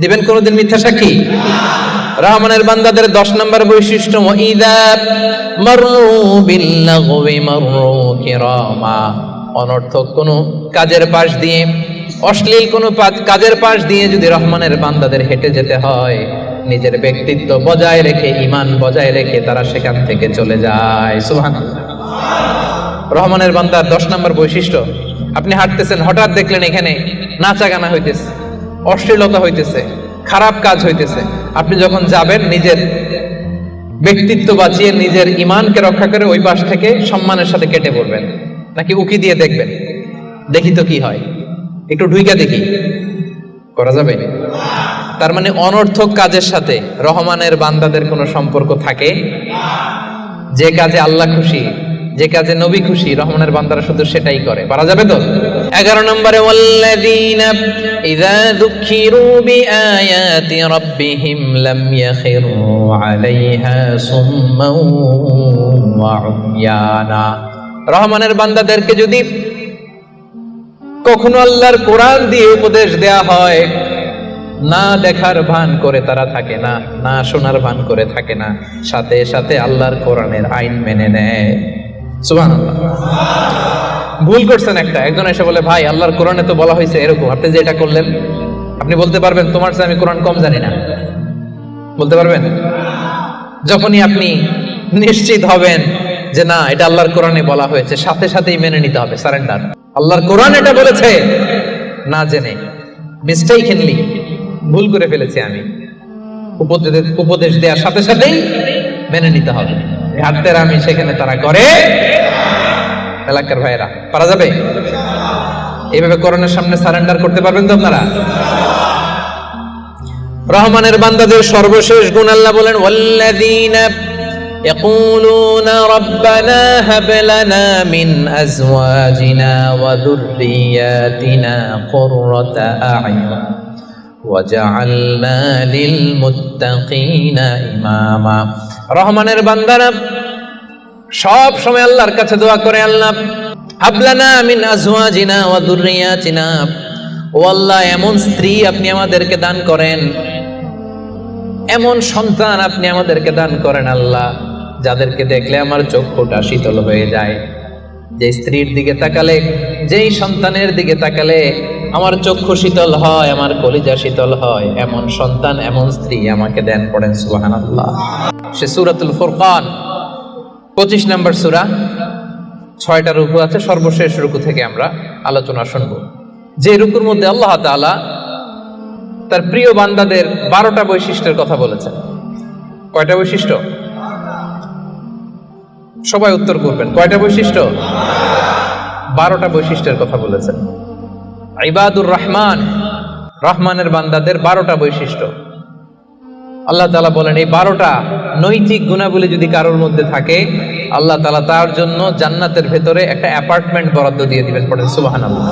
দিবেন কোনদিন মিথ্যা সাক্ষী? রহমানের বান্দাদের 10 নম্বর বৈশিষ্ট্য, ওয়াইদা মাররু বিল-লাগবি মাররু কিরামা, অনর্থক কোন কাজের পাশ দিয়ে, অশ্লীল কোন কাজের পাশ দিয়ে যদি রহমানের বান্দাদের হেঁটে যেতে হয়, নিজের ব্যক্তিত্ব বজায় রেখে, ঈমান বজায় রেখে তারা সেখান থেকে চলে যায়। সুবহানাল্লাহ। রহমানের বান্দার 10 নম্বর বৈশিষ্ট্য, আপনি হাঁটতেছেন, হঠাৎ দেখলেন এখানে নাচা গানা হইতেছে, অশ্লীলতা হইতেছে, খারাপ কাজ হইতেছে, আপনি যখন যাবেন নিজের ব্যক্তিত্ব বাঁচিয়ে, নিজের ঈমানকে রক্ষা করে ওই পাশ থেকে সম্মানের সাথে কেটে পড়বেন, নাকি উকি দিয়ে দেখবেন, দেখি তো কি হয়, একটু ঢুইকা দেখি, করা যাবে? তার মানে অনর্থক কাজের সাথে রহমানের বান্দাদের কোনো সম্পর্ক থাকে? যে কাজে আল্লাহ খুশি, যে কাজে নবী খুশি, রহমানের বান্দারা শুধু সেটাই করে। পারা যাবে তো? 11 নম্বরে, ওয়াল্লাযীনা ইযা যুকিরু বিআয়াতি রাব্বিহিম লাম ইয়াখিরু আলাইহা সুম্মান ওয়া উময়ানা, রহমানের বান্দাদেরকে যদি কখনো আল্লাহর কোরআন দিয়ে উপদেশ দেয়া হয়, না দেখার ভান করে তারা থাকে না, না শোনার ভান করে থাকে না, সাথে সাথে আল্লাহর কোরআনের আইন মেনে নেয়। সুবহানাল্লাহ। ভুল করছেন একটা, একজন এসে বলে, ভাই আল্লাহর কোরআনে তো বলা হয়েছে এরকম, আপনি যে এটা করলেন, আপনি বলতে পারবেন তোমার চেয়ে আমি কোরআন কম জানি না? বলতে পারবেন? যখনই আপনি নিশ্চিত হবেন যে না এটা আল্লাহর কোরআনে বলা হয়েছে, সাথে সাথেই মেনে নিতে হবে, সারেন্ডার। আল্লাহর কোরআন এটা বলেছে, না জেনে মিস্টেকলি ভুল করে ফেলেছি আমি, উপদেশ দেওয়ার সাথে সাথেই মেনে নিতে হবে। হাতের আমি সেখানে তারা করে। এলাকার ভাইয়েরা, পারা যাবে? এইভাবে কোরআনের সামনে সারেন্ডার করতে পারবেন তো আপনারা? রহমানের বান্দাদের সর্বশেষ গুণ আল্লাহ বলেন, ওয়াল্লাযীনা ইয়াকুলুনা রাব্বানা হাব লানা মিন আজওয়াজিনা ওয়া যুররিয়াতিনা কুররাতা আ'য়ুন ওয়াজআলনা লিল মুত্তাকিনা ইমামা। রহমানের বান্দারা সব সময় আল্লাহর কাছে দোয়া করে, আল্লাহ হাব লানা মিন আজওয়াজিনা ওয়া যুররিয়াতিনা, ও আল্লাহ এমন স্ত্রী আপনি আমাদেরকে দান করেন, এমন সন্তান আপনি আমাদেরকে দান করেন আল্লাহ, যাদেরকে দেখলে আমার চক্ষুটা শীতল হয়ে যায়, যে স্ত্রীর দিকে তাকালে, যেই সন্তানের দিকে তাকালে আমার চক্ষু শীতল হয়, আমার কলিজা শীতল হয়, এমন সন্তান এমন স্ত্রী আমাকে দেন। পড়েন সুবহানাল্লাহ। সে সূরাতুল ফুরকান 25 নম্বর সূরা, 6টা রুকু আছে। সর্বশেষ রুকু থেকে আমরা আলোচনা শুনবো, যে রুকুর মধ্যে আল্লাহ তাআলা তার প্রিয় বান্দাদের 12টা বৈশিষ্ট্যের কথা বলেছেন। কয়টা বৈশিষ্ট্য? সবাই উত্তর করবেন। কয়টা বৈশিষ্ট্য? 12টা বৈশিষ্ট্যের কথা বলেছেন। ইবাদুর রহমান, রহমানের বান্দাদের 12টা বৈশিষ্ট্য আল্লাহ তাআলা বলেন। এই 12টা নৈতিক গুণাবলী যদি কারোর মধ্যে থাকে, আল্লাহ তাআলা তার জন্য জান্নাতের ভেতরে একটা অ্যাপার্টমেন্ট বরাদ্দ দিয়ে দিবেন। পড়েন সুবহানাল্লাহ।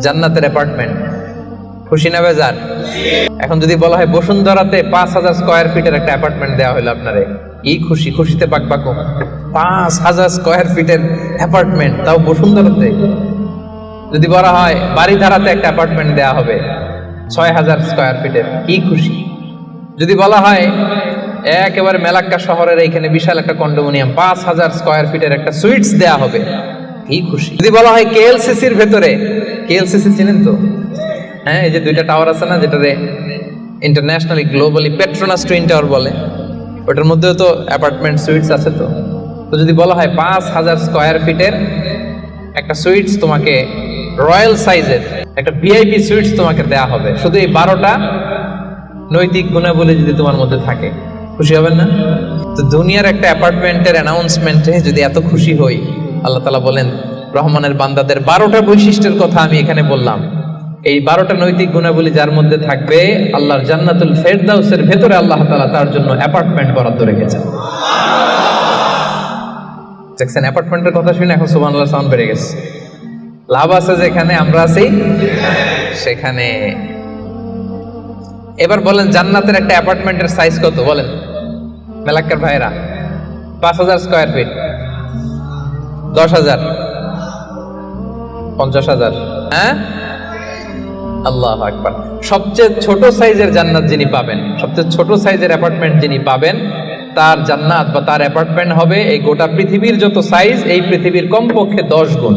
জান্নাতের অ্যাপার্টমেন্ট, খুশি না বেজার? এখন যদি বলা হয় বসুন্ধরাতে 5000 স্কয়ার ফিটের একটা অ্যাপার্টমেন্ট দেওয়া হলো আপনারে, এই খুশি, খুশিতে বাকবাকো। 5000 স্কয়ার ফিটের অ্যাপার্টমেন্ট, তাও বসুন্ধরাতে। যদি বলা হয় বাড়িধারাতে একটা অ্যাপার্টমেন্ট দেওয়া হবে 6000 স্কয়ার ফিটের, কি খুশি। যদি বলা হয় একেবারে মেলাক্কা শহরের এইখানে বিশাল একটা কন্ডোমিনিয়াম 5000 স্কয়ার ফিটের একটা সুইটস দেওয়া হবে, কি খুশি। যদি বলা হয় কেএলসিসির ভেতরে, কেএলসিসি চিনেন তো? হ্যাঁ, এই যে 2টা টাওয়ার আছে না, যেটারে internationally globally Petronas twin tower বলে, ওটার মধ্যেও তো অ্যাপার্টমেন্ট সুইটস আছে। তো যদি বলা হয় 5000 স্কয়ার ফিটের একটা সুইটস তোমাকে, রয়্যাল সাইজের একটা ভিআইপি সুইটস তোমাকে দেয়া হবে, শুধু এই 12টা নৈতিক গুণাবলী যদি তোমার মধ্যে থাকে, খুশি হবেন না? তো দুনিয়ার একটা অ্যাপার্টমেন্টের অ্যানাউন্সমেন্টে যদি এত খুশি হই, আল্লাহ তাআলা বলেন রহমানের বান্দাদের 12টা বৈশিষ্ট্যের কথা আমি এখানে বললাম। এই 12টা নৈতিক গুণাবলী যার মধ্যে থাকবে, আল্লাহর জান্নাতুল ফেরদাউসের ভেতরে আল্লাহ তাআলা তার জন্য অ্যাপার্টমেন্ট বরাদ্দ রেখেছেন। দেখছেন, অ্যাপার্টমেন্টের কথা শুনে এখন সুবহানাল্লাহ সাউন্ড বেড়ে গেছে। লাভ আছে যেখানে আমরা আছি সেখানে। এবার বলেন জান্নাতের একটা অ্যাপার্টমেন্টের সাইজ কত বলেন মেলাক্কার ভাইরা? 5000 স্কয়ার ফিট, 10,000, 50,000? হ্যাঁ, আল্লাহু আকবার। সবচেয়ে ছোট সাইজের জান্নাত যিনি পাবেন, সবচেয়ে ছোট সাইজের অ্যাপার্টমেন্ট যিনি পাবেন, তার জান্নাত বা তার অ্যাপার্টমেন্ট হবে এই গোটা পৃথিবীর যত সাইজ, এই পৃথিবীর কমপক্ষে 10 গুণ।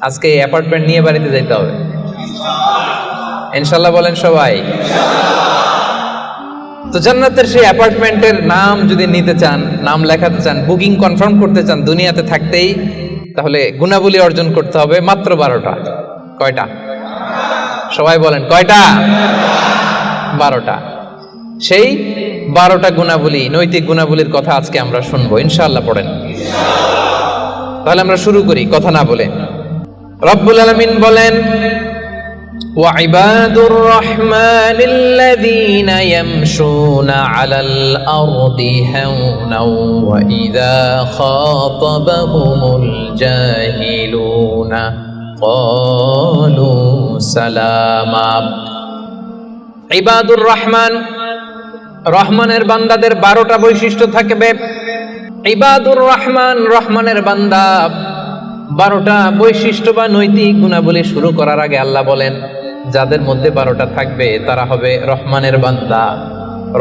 আজকে এই অ্যাপার্টমেন্ট নিয়ে বাড়িতে যাইতে হবে ইনশাআল্লাহ, বলেন সবাই। তো জান্নাতের সেই অ্যাপার্টমেন্টের নাম যদি নিতে চান, নাম লেখাতে চান, বুকিং কনফার্ম করতে চান দুনিয়াতে থাকতেই, তাহলে গুণাবলী অর্জন করতে হবে মাত্র 12টা। কয়টা? সবাই বলেন কয়টা? 12টা। সেই 12টা গুণাবলী, নৈতিক গুণাবলীর কথা আজকে আমরা শুনবো ইনশাআল্লাহ। পড়েন তাহলে আমরা শুরু করি কথা না বলে। রব্বুল আলামিন বলেন, وعباد الرحمن الذين يمشون على الأرض هونا وإذا خاطبهم الجاهلون قالوا سلاما। ইবাদুর রহমান, রহমানের বান্দাদের 12টা বৈশিষ্ট্য থাকবে। ইবাদুর রহমান, রহমানের বান্দা, 12টা বৈশিষ্ট্য বা নৈতিক গুণাবলী শুরু করার আগে আল্লাহ বলেন যাদের মধ্যে 12টা থাকবে তারা হবে রহমানের বান্দা।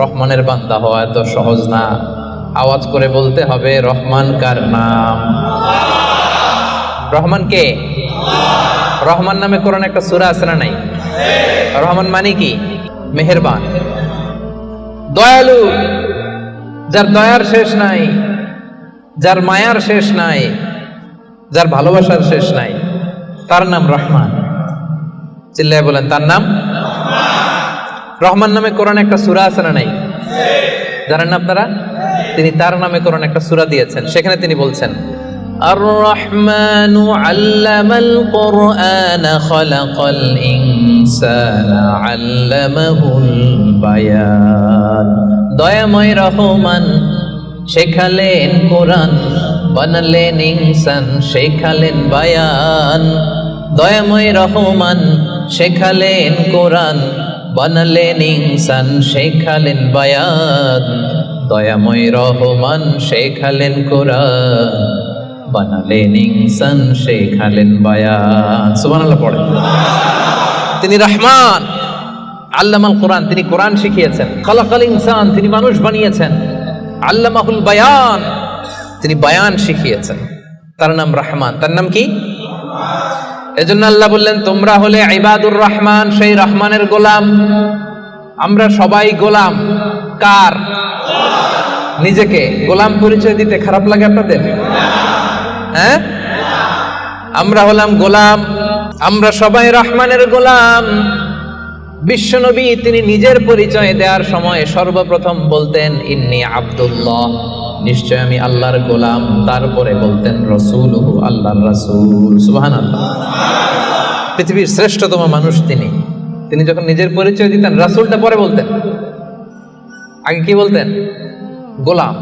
রহমানের বান্দা হওয়া এত সহজ না, আওয়াজ করে বলতে হবে রহমান কার নাম? রহমান কে? রহমান নামে কোরআনে একটা সূরা আছে না নাই? রহমান মানে কি? মেহেরবান, দয়ালু, যার দয়ার শেষ নাই, যার মায়ার শেষ নাই, যার ভালোবাসার শেষ নাই, তার নাম রহমান। চিল্লায় বলেন তার নাম রহমান। নামে কোরআনে একটা সূরা আছে না নাই? জানেন না আপনারা? তিনি তার নামে কোরআনে একটা সূরা দিয়েছেন, সেখানে তিনি বলছেন আর রহমানু আল্লামাল কুরআনা খালাকাল ইনসানা আল্লামাহুল বায়ান। দয়াময় রহমান শেখালেন কোরআন, বানালেন ইনসান, শেখালেন বায়ান। দয়াময় রহমান শেখালেন কোরআন, বানালেন ইনসান, শেখালেন বায়ান। দয়াময় রহমান শেখালেন কোরআন, বানালেন ইনসান, শেখালেন বায়ান। সুবহানাল্লাহ পড়ে। তিনি রহমান, আল্লামাল কোরআন, তিনি কোরআন শিখিয়েছেন। খালাকাল ইনসান, তিনি মানুষ বানিয়েছেন। আল্লামাহুল বায়ান, তিনি বায়ান শিখিয়েছেন। তার নাম রহমান। তার নাম কি? এজন্য আল্লাহ বললেন তোমরা হলে ইবাদুর রহমান, সেই রহমানের গোলাম। আমরা সবাই গোলাম। কার? নিজেকে গোলাম পরিচয় দিতে খারাপ লাগে আপনাদের? হ্যাঁ, আমরা হলাম গোলাম, আমরা সবাই রহমানের গোলাম। বিশ্বনবী তিনি নিজের পরিচয় দেওয়ার সময় সর্বপ্রথম বলতেন ইন্নী আব্দুল্লাহ, নিশ্চয় আমি আল্লাহর গোলাম। তারপরে বলতেন রাসূলুহু, আল্লাহর রাসূল। সুবহানাল্লাহ। পৃথিবীর শ্রেষ্ঠতম মানুষ তিনি। তিনি যখন নিজের পরিচয় দিতেন রাসূলটা পরে বলতেন, আগে কি বলতেন? গোলাম।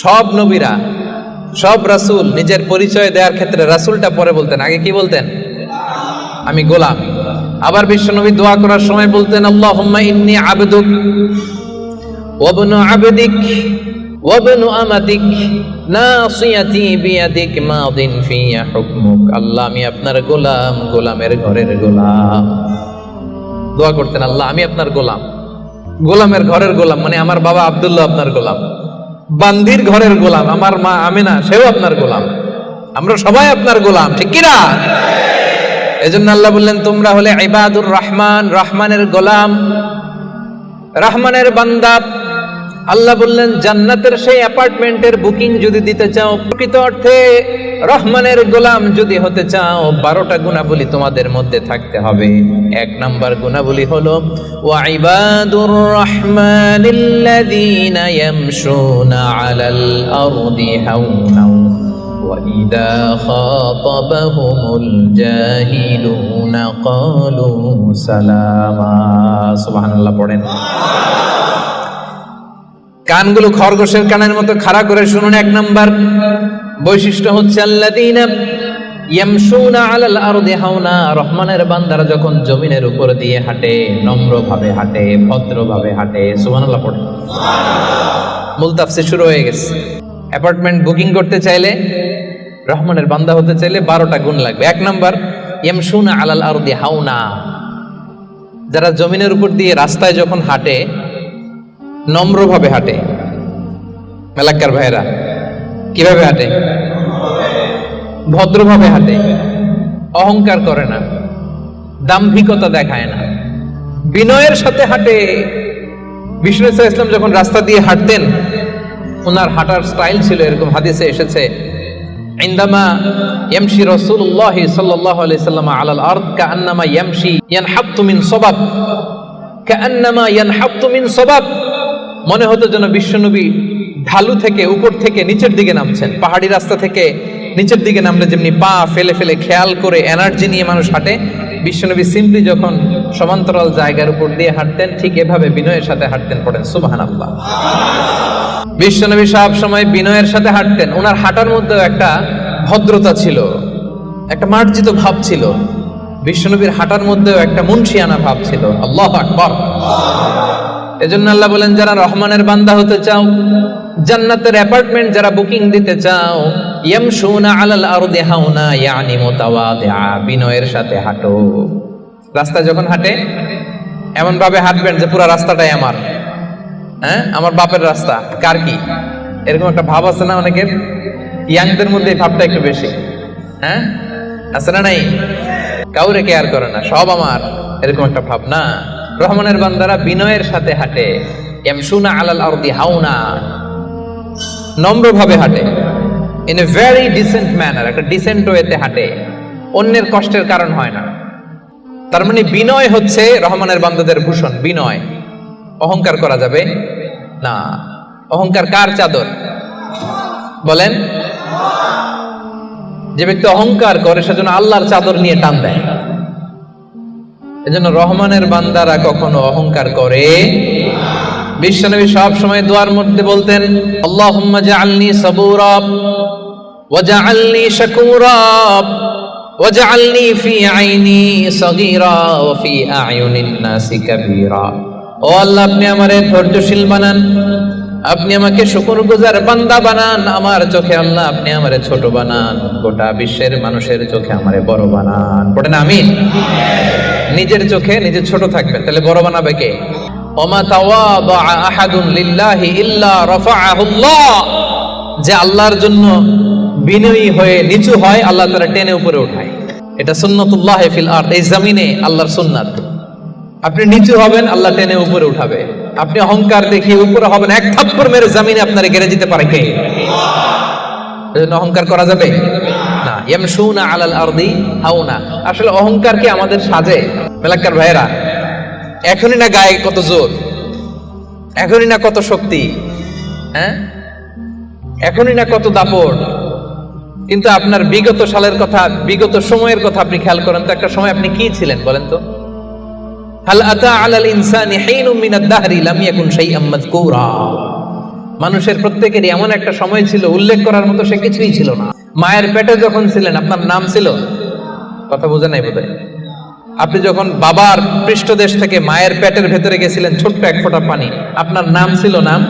সব নবীরা, সব রাসূল নিজের পরিচয় দেওয়ার ক্ষেত্রে রাসূলটা পরে বলতেন, আগে কি বলতেন? আমি গোলাম। আবার বিশ্বনবী দোয়া করার সময় বলতেন আল্লাহুম্মা ইন্নী আবদুক ওয়া ইবনু আবদিক ওয়া ইবনু আমাতিক নাসিয়াতি বিয়াদিক মাদিন ফিয়া হুকমুক। আল্লাহ আমি আপনার গোলাম, গোলামের ঘরের গোলাম। দোয়া করতেন আল্লাহ আমি আপনার গোলাম, গোলামের ঘরের গোলাম, মানে আমার বাবা আব্দুল্লাহ আপনার গোলাম, বান্দির ঘরের গোলাম আমার মা আমিনা সেও আপনার গোলাম, আমরা সবাই আপনার গোলাম, ঠিক কি না? এজন্য আল্লাহ বললেন তোমরা হলে ইবাদুর রহমান, রহমানের গোলাম, রহমানের বান্দা। আল্লাহ বললেন জান্নাতের সেই অ্যাপার্টমেন্টের বুকিং যদি দিতে চাও, প্রকৃত অর্থে রহমানের গোলাম যদি হতে চাও, 12টা গুণাবলী তোমাদের মধ্যে থাকতে হবে। 1 নাম্বার গুণাবলী হলো ওয়া ইবাদুর রহমানিল্লাযীনা ইয়ামশুনা আলাল আরদি হাওনা ওয়া ইযা খাতাবাহুমুল জাহিলুনা ক্বালু সালামা। সুবহানাল্লাহ পড়েন। কানগুলো খরগোশের কানের মতো খাড়া করে শুনুন। 1 নাম্বার বৈশিষ্ট্য হচ্ছে আল্লাযীনা ইয়ামশুনা আলাল আরদি হাওনা, রহমানের বান্দারা যখন জমিনের উপর দিয়ে হাঁটে নম্রভাবে হাঁটে, ভদ্রভাবে হাঁটে। সুবহানাল্লাহ পড়ে। মূল তাফসীর শুরু হয়ে গেছে। অ্যাপার্টমেন্ট বুকিং করতে চাইলে, রহমানের বান্দা হতে চাইলে 12টা গুণ লাগবে। 1 নাম্বার ইয়ামশুনা আলাল আরদি হাওনা, যারা জমিনের উপর দিয়ে রাস্তায় যখন হাঁটে নম্রভাবে হাঁটে। মেলাক্কার ভাইরা কিভাবে হাঁটে? ভদ্রভাবে হাঁটে, অহংকার করে না, দাম্ভিকতা দেখায় না, বিনয়ের সাথে হাঁটে। বিষ্ণু ইসলাম যখন রাস্তা দিয়ে হাঁটতেন, ওনার হাঁটার স্টাইল ছিল এরকম, হাদিসে এসেছে ইনদামা ইয়ামশি রাসূলুল্লাহ সাল্লাল্লাহু আলাইহি ওয়াসাল্লাম আলাল আরদ কাআন্নামা ইয়ামশি ইয়ানহাত্তু মিন সাবাব, কাআন্নামা ইয়ানহাত্তু মিন সাবাব। মনে হতো যেন বিশ্বনবী ঢালু থেকে উপর থেকে নিচের দিকে নামছেন। পাহাড়ি রাস্তা থেকে নিচের দিকে নামলে যেমনি পা ফেলে ফেলে খেয়াল করে এনার্জি নিয়ে মানুষ হাঁটে, বিশ্বনবী সিম্পলি যখন সমান্তরাল জায়গার উপর দিয়ে হাঁটতেন, ঠিক এভাবে বিনয়ের সাথে হাঁটতেন। পড়েন সুবহানাল্লাহ। বিশ্বনবী সব সময় বিনয়ের সাথে হাঁটতেন। ওনার হাঁটার মধ্যে একটা ভদ্রতা ছিল, একটা মার্জিত ভাব ছিল। বিশ্বনবীর হাঁটার মধ্যেও একটা মুনশিয়ানা ভাব ছিল। আল্লাহু আকবার। এজন্য আল্লাহ বলেন যারা রহমানের বান্দা হতে চাও, জান্নাতের অ্যাপার্টমেন্ট যারা বুকিং দিতে চাও, ইয়ামশুনা আলাল আরদি হাওনা ইয়ানি মুতাওয়াদিআ, বিনয়ের সাথে হাঁটো। রাস্তা যখন হাঁটে এমন ভাবে হাঁটবেন যে পুরো রাস্তাটাই আমার, হ্যাঁ আমার বাপের রাস্তা, কার কি, এরকম একটা ভাব আছে না অনেকের? ইয়াংদের মধ্যে এই ভাবটা একটু বেশি, হ্যাঁ আছে না? নাই, কাউরে কেয়ার করে না, সব আমার, এরকম একটা ভাব না। রহমানের বান্দারা বিনয়ের সাথে হাঁটে। ইয়ামশুনা আলাল আরদি হাওনা, নম্রভাবে হাঁটে, in a very dissent manner, একটা ডিসেন্ট ওয়েতে হাঁটে, অন্যের কষ্টের কারণ হয় না। তার মানে বিনয় হচ্ছে রহমানের বান্দাদের ভূষণ। বিনয়, অহংকার করা যাবে না। অহংকার কার চাদর বলেন? যে ব্যক্তি অহংকার করে সেজন্য আল্লাহর চাদর নিয়ে টান দেয়। এজন্য রহমানের বান্দারা কখনো অহংকার করে। বিশ্বনবী সব সময় দোয়ার মধ্যে বলতেন আল্লাহুম্মা জাআলনি সাবুরা ওয়া জাআলনি শাকুরা ওয়া জাআলনি ফি আইনি সাগীরা ওয়া ফি আ'য়ুনিন নাসি কাবীরা। ও আল্লাহ, আপনি আমারে ধৈর্যশীল বানান, আপনি আমাকে শুকরগুজার বান্দা বানান, আমার চোখে আল্লাহ আপনি আমারে ছোট বানান, গোটা বিশ্বের মানুষের চোখে আমারে বড় বানান। পড়েন আমিন। নিজের চোখে নিজে ছোট থাকবেন, তাহলে বড় বানাবে কে? ওমা তাওয়াদা আহাদুন লিল্লাহি ইল্লা রাফাআহুল্লাহ, যে আল্লাহর জন্য বিনয়ী হয়ে নিচু হয় আল্লাহ তাআলা টেনে উপরে উঠায়। এটা সুন্নাতুল্লাহ ফিল আরদ, এই জমিনে আল্লাহর সুন্নাত। আপনি নিচু হবেন, আল্লাহ টেনে উপরে উঠাবে। আপনি অহংকার দেখিয়ে উপরে হবেন, এক থাপ্পড় মেরে জমিনে আপনারে গেড়ে দিতে পারে কে? এজন্য অহংকার করা যাবে না। ইয়ামশুনা আলাল আরদি হাওনা। আসলে অহংকার কি আমাদের সাজে? মেলাক্কার ভাইয়েরা, এখনই না গায়ে কত জোর, এখনই না কত শক্তি, হ্যাঁ, এখনই না কত দাপট, কিন্তু আপনার বিগত সালের কথা, বিগত সময়ের কথা আপনি খেয়াল করেন তো। একটা সময় আপনি কি ছিলেন বলেন তো? হাল আতা আলাল ইনসানি হিনুম মিনাদ দাহরি লাম ইয়াকুন শাইআম মাযকুরা। মানুষের প্রত্যেকেরই এমন একটা সময় ছিল উল্লেখ করার মতো সে কিছুই ছিল না। মায়ের পেটে যখন ছিলেন আপনার নাম ছিল? কথা বোঝে নাই বোধহয়। আপনি যখন বাবার পৃষ্ঠদেশ থেকে মায়ের পেটের ভেতরে গেছিলেন ছোট্ট এক ফোঁটা পানি, আপনার নাম ছিল? নাম,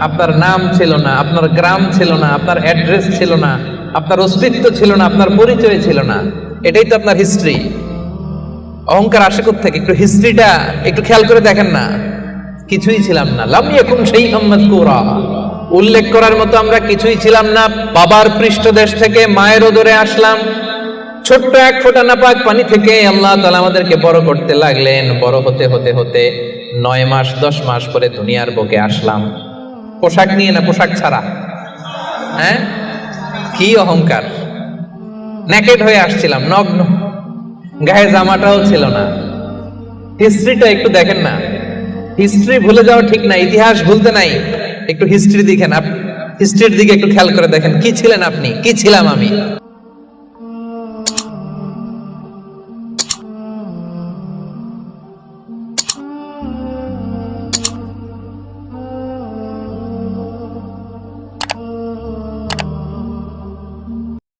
আপনার নাম ছিল না, আপনার গ্রাম ছিল না, আপনার অ্যাড্রেস ছিল না, আপনার অস্তিত্ব ছিল না, আপনার পরিচয় ছিল না। এটাই তো আপনার হিস্ট্রি। অহংকার আসে কোত্থেকে? একটু হিস্ট্রিটা একটু খেয়াল করে দেখেন না। কিছুই ছিলাম না। লাম ইয়াকুন শাইআম মাযকুরা, উল্লেখ করার মতো আমরা কিছুই ছিলাম না। বাবার পৃষ্ঠদেশ থেকে মায়ের উদরে আসলাম, ছোট্ট এক ফোঁটা নাপাক পানি থেকে আল্লাহ তাআলা আমাদেরকে বড় করতে লাগলেন। বড় হতে হতে হতে 9 মাস 10 মাস পরে দুনিয়ার বুকে আসলাম। পোশাক নিয়ে না, পোশাক ছাড়া। হ্যাঁ, কি অহংকার! নেকেড হয়ে আসছিলাম, নগ্ন, গায়ে জামাটাও ছিল না। হিস্ট্রিটা একটু দেখেন না। হিস্ট্রি ভুলে যাওয়া ঠিক না, ইতিহাস ভুলতে নাই। একটু হিস্ট্রি দেখেন, হিস্ট্রির দিকে একটু খেয়াল করে দেখেন। কি ছিলেন আপনি, কি ছিলাম আমি?